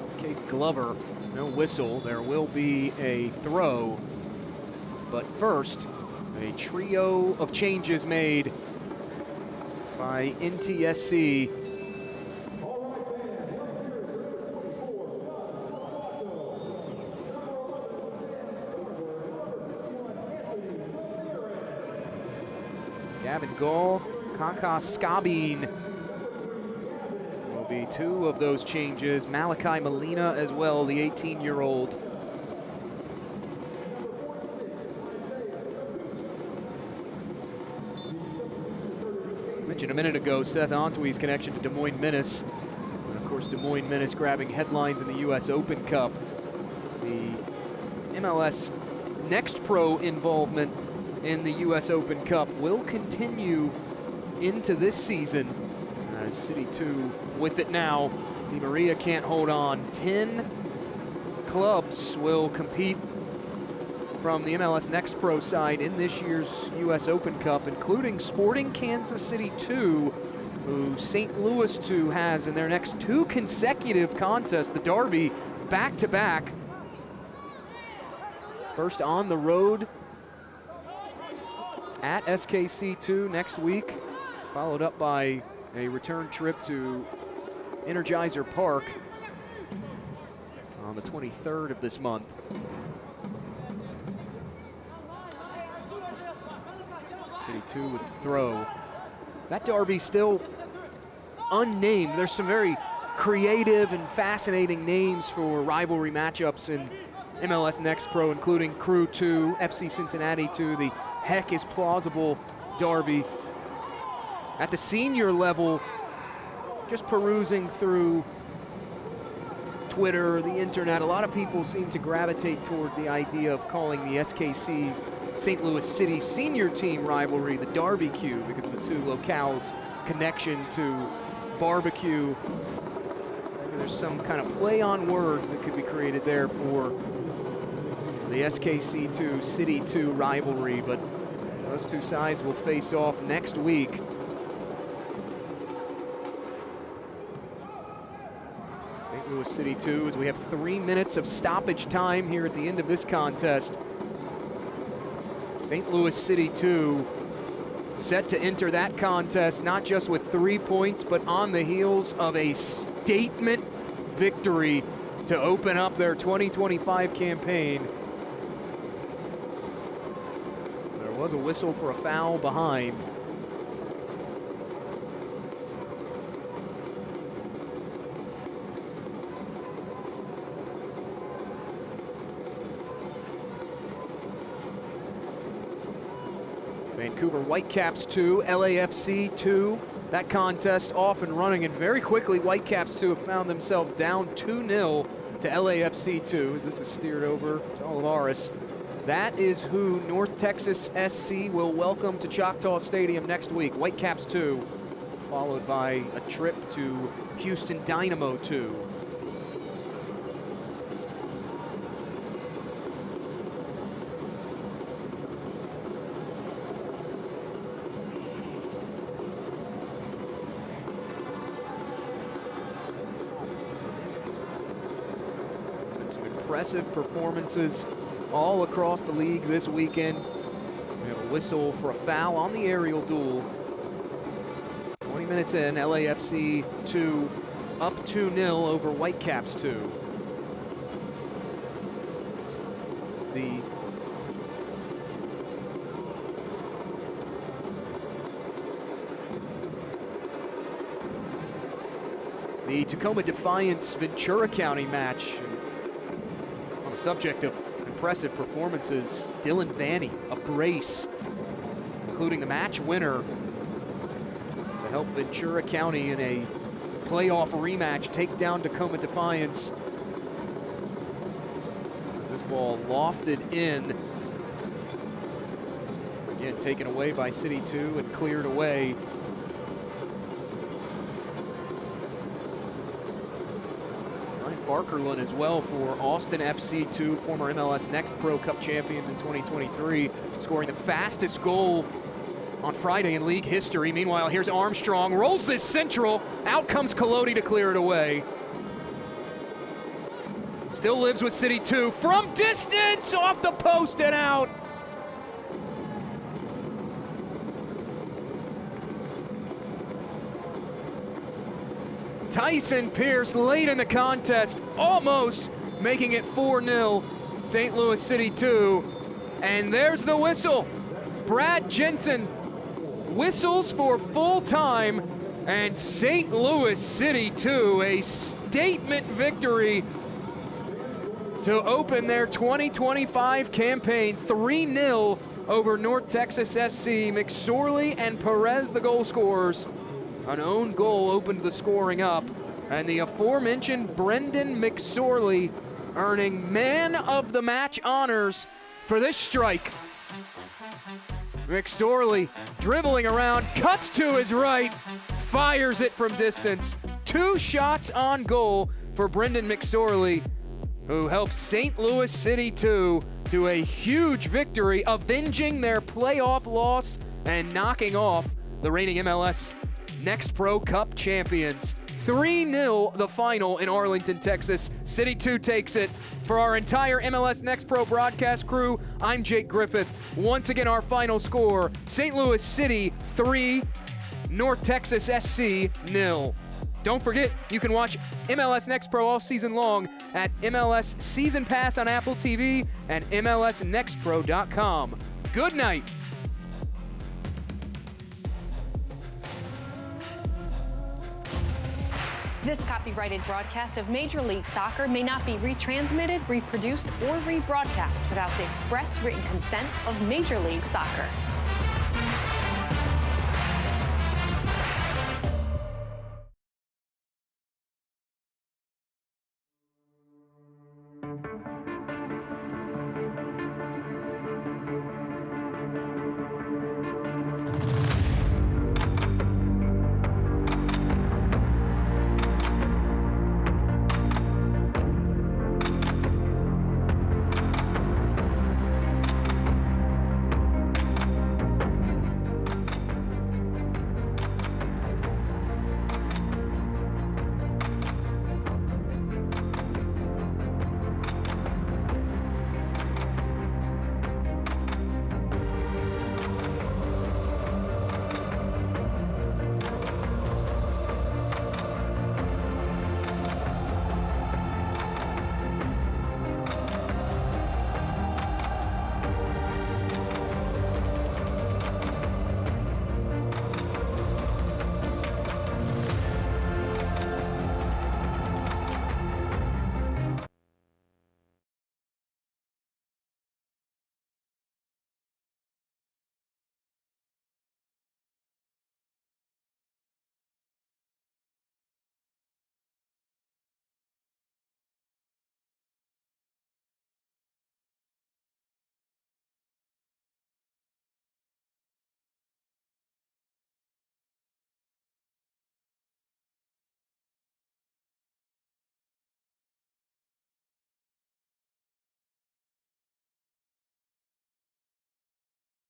It's Kate Glover. No whistle. There will be a throw. But first, a trio of changes made by NTSC. Gavin Gall, Kaka Skabin will be two of those changes. Malachi Molina as well, the 18-year-old. Mentioned a minute ago Seth Antwi's connection to Des Moines Menace. And of course, Des Moines Menace grabbing headlines in the US Open Cup. The MLS Next Pro involvement in the US Open Cup will continue into this season. As City 2 with it now. Di Maria can't hold on. 10 clubs will compete from the MLS Next Pro side in this year's US Open Cup, including Sporting Kansas City 2, who St. Louis 2 has in their next 2 consecutive contests, the Derby, back-to-back. First on the road at SKC2 next week, followed up by a return trip to Energizer Park on the 23rd of this month. City 2 with the throw. That derby still unnamed. There's some very creative and fascinating names for rivalry matchups in MLS Next Pro, including Crew 2, FC Cincinnati 2, the Heck is Plausible derby. At the senior level, just perusing through Twitter, the internet, a lot of people seem to gravitate toward the idea of calling the SKC St. Louis City senior team rivalry the Barbecue because of the two locales' connection to barbecue. Maybe there's some kind of play on words that could be created there for the SKC2 City 2 rivalry, but those two sides will face off next week. St. Louis City 2, as we have 3 minutes of stoppage time here at the end of this contest. St. Louis City 2 set to enter that contest not just with 3 points, but on the heels of a statement victory to open up their 2025 campaign. There was a whistle for a foul behind. Vancouver Whitecaps 2, LAFC 2. That contest off and running, and very quickly Whitecaps 2 have found themselves down 2-0 to LAFC 2 as this is steered over to Olivares. That is who North Texas SC will welcome to Choctaw Stadium next week. Whitecaps 2, followed by a trip to Houston Dynamo 2. Impressive performances all across the league this weekend. We have a whistle for a foul on the aerial duel. 20 minutes in, LAFC 2 up 2-0 over Whitecaps 2. The Tacoma Defiance Ventura County match. On the subject of impressive performances, Dylan Vanny, a brace, including the match winner to help Ventura County in a playoff rematch take down Tacoma Defiance. As this ball lofted in, again taken away by City 2 and cleared away. Barkerlund as well for Austin FC2, former MLS Next Pro Cup champions in 2023, scoring the fastest goal on Friday in league history. Meanwhile, here's Armstrong, rolls this central, out comes Collodi to clear it away. Still lives with CITY2 from distance, off the post and out. Tyson Pierce late in the contest, almost making it 4-0, St. Louis City 2. And there's the whistle. Brad Jensen whistles for full time, and St. Louis City 2, a statement victory to open their 2025 campaign, 3-0 over North Texas SC. McSorley and Perez, the goal scorers. An own goal opened the scoring up, and the aforementioned Brendan McSorley earning man of the match honors for this strike. McSorley dribbling around, cuts to his right, fires it from distance. 2 shots on goal for Brendan McSorley, who helps St. Louis City 2 to a huge victory, avenging their playoff loss and knocking off the reigning MLS NEXT Pro Cup champions. 3-0 the final in Arlington, Texas. City 2 takes it. For our entire MLS NEXT Pro broadcast crew, I'm Jake Griffith. Once again, our final score, St. Louis City 3, North Texas SC 0. Don't forget, you can watch MLS NEXT Pro all season long at MLS Season Pass on Apple TV and MLSNextPro.com. Good night. This copyrighted broadcast of Major League Soccer may not be retransmitted, reproduced, or rebroadcast without the express written consent of Major League Soccer.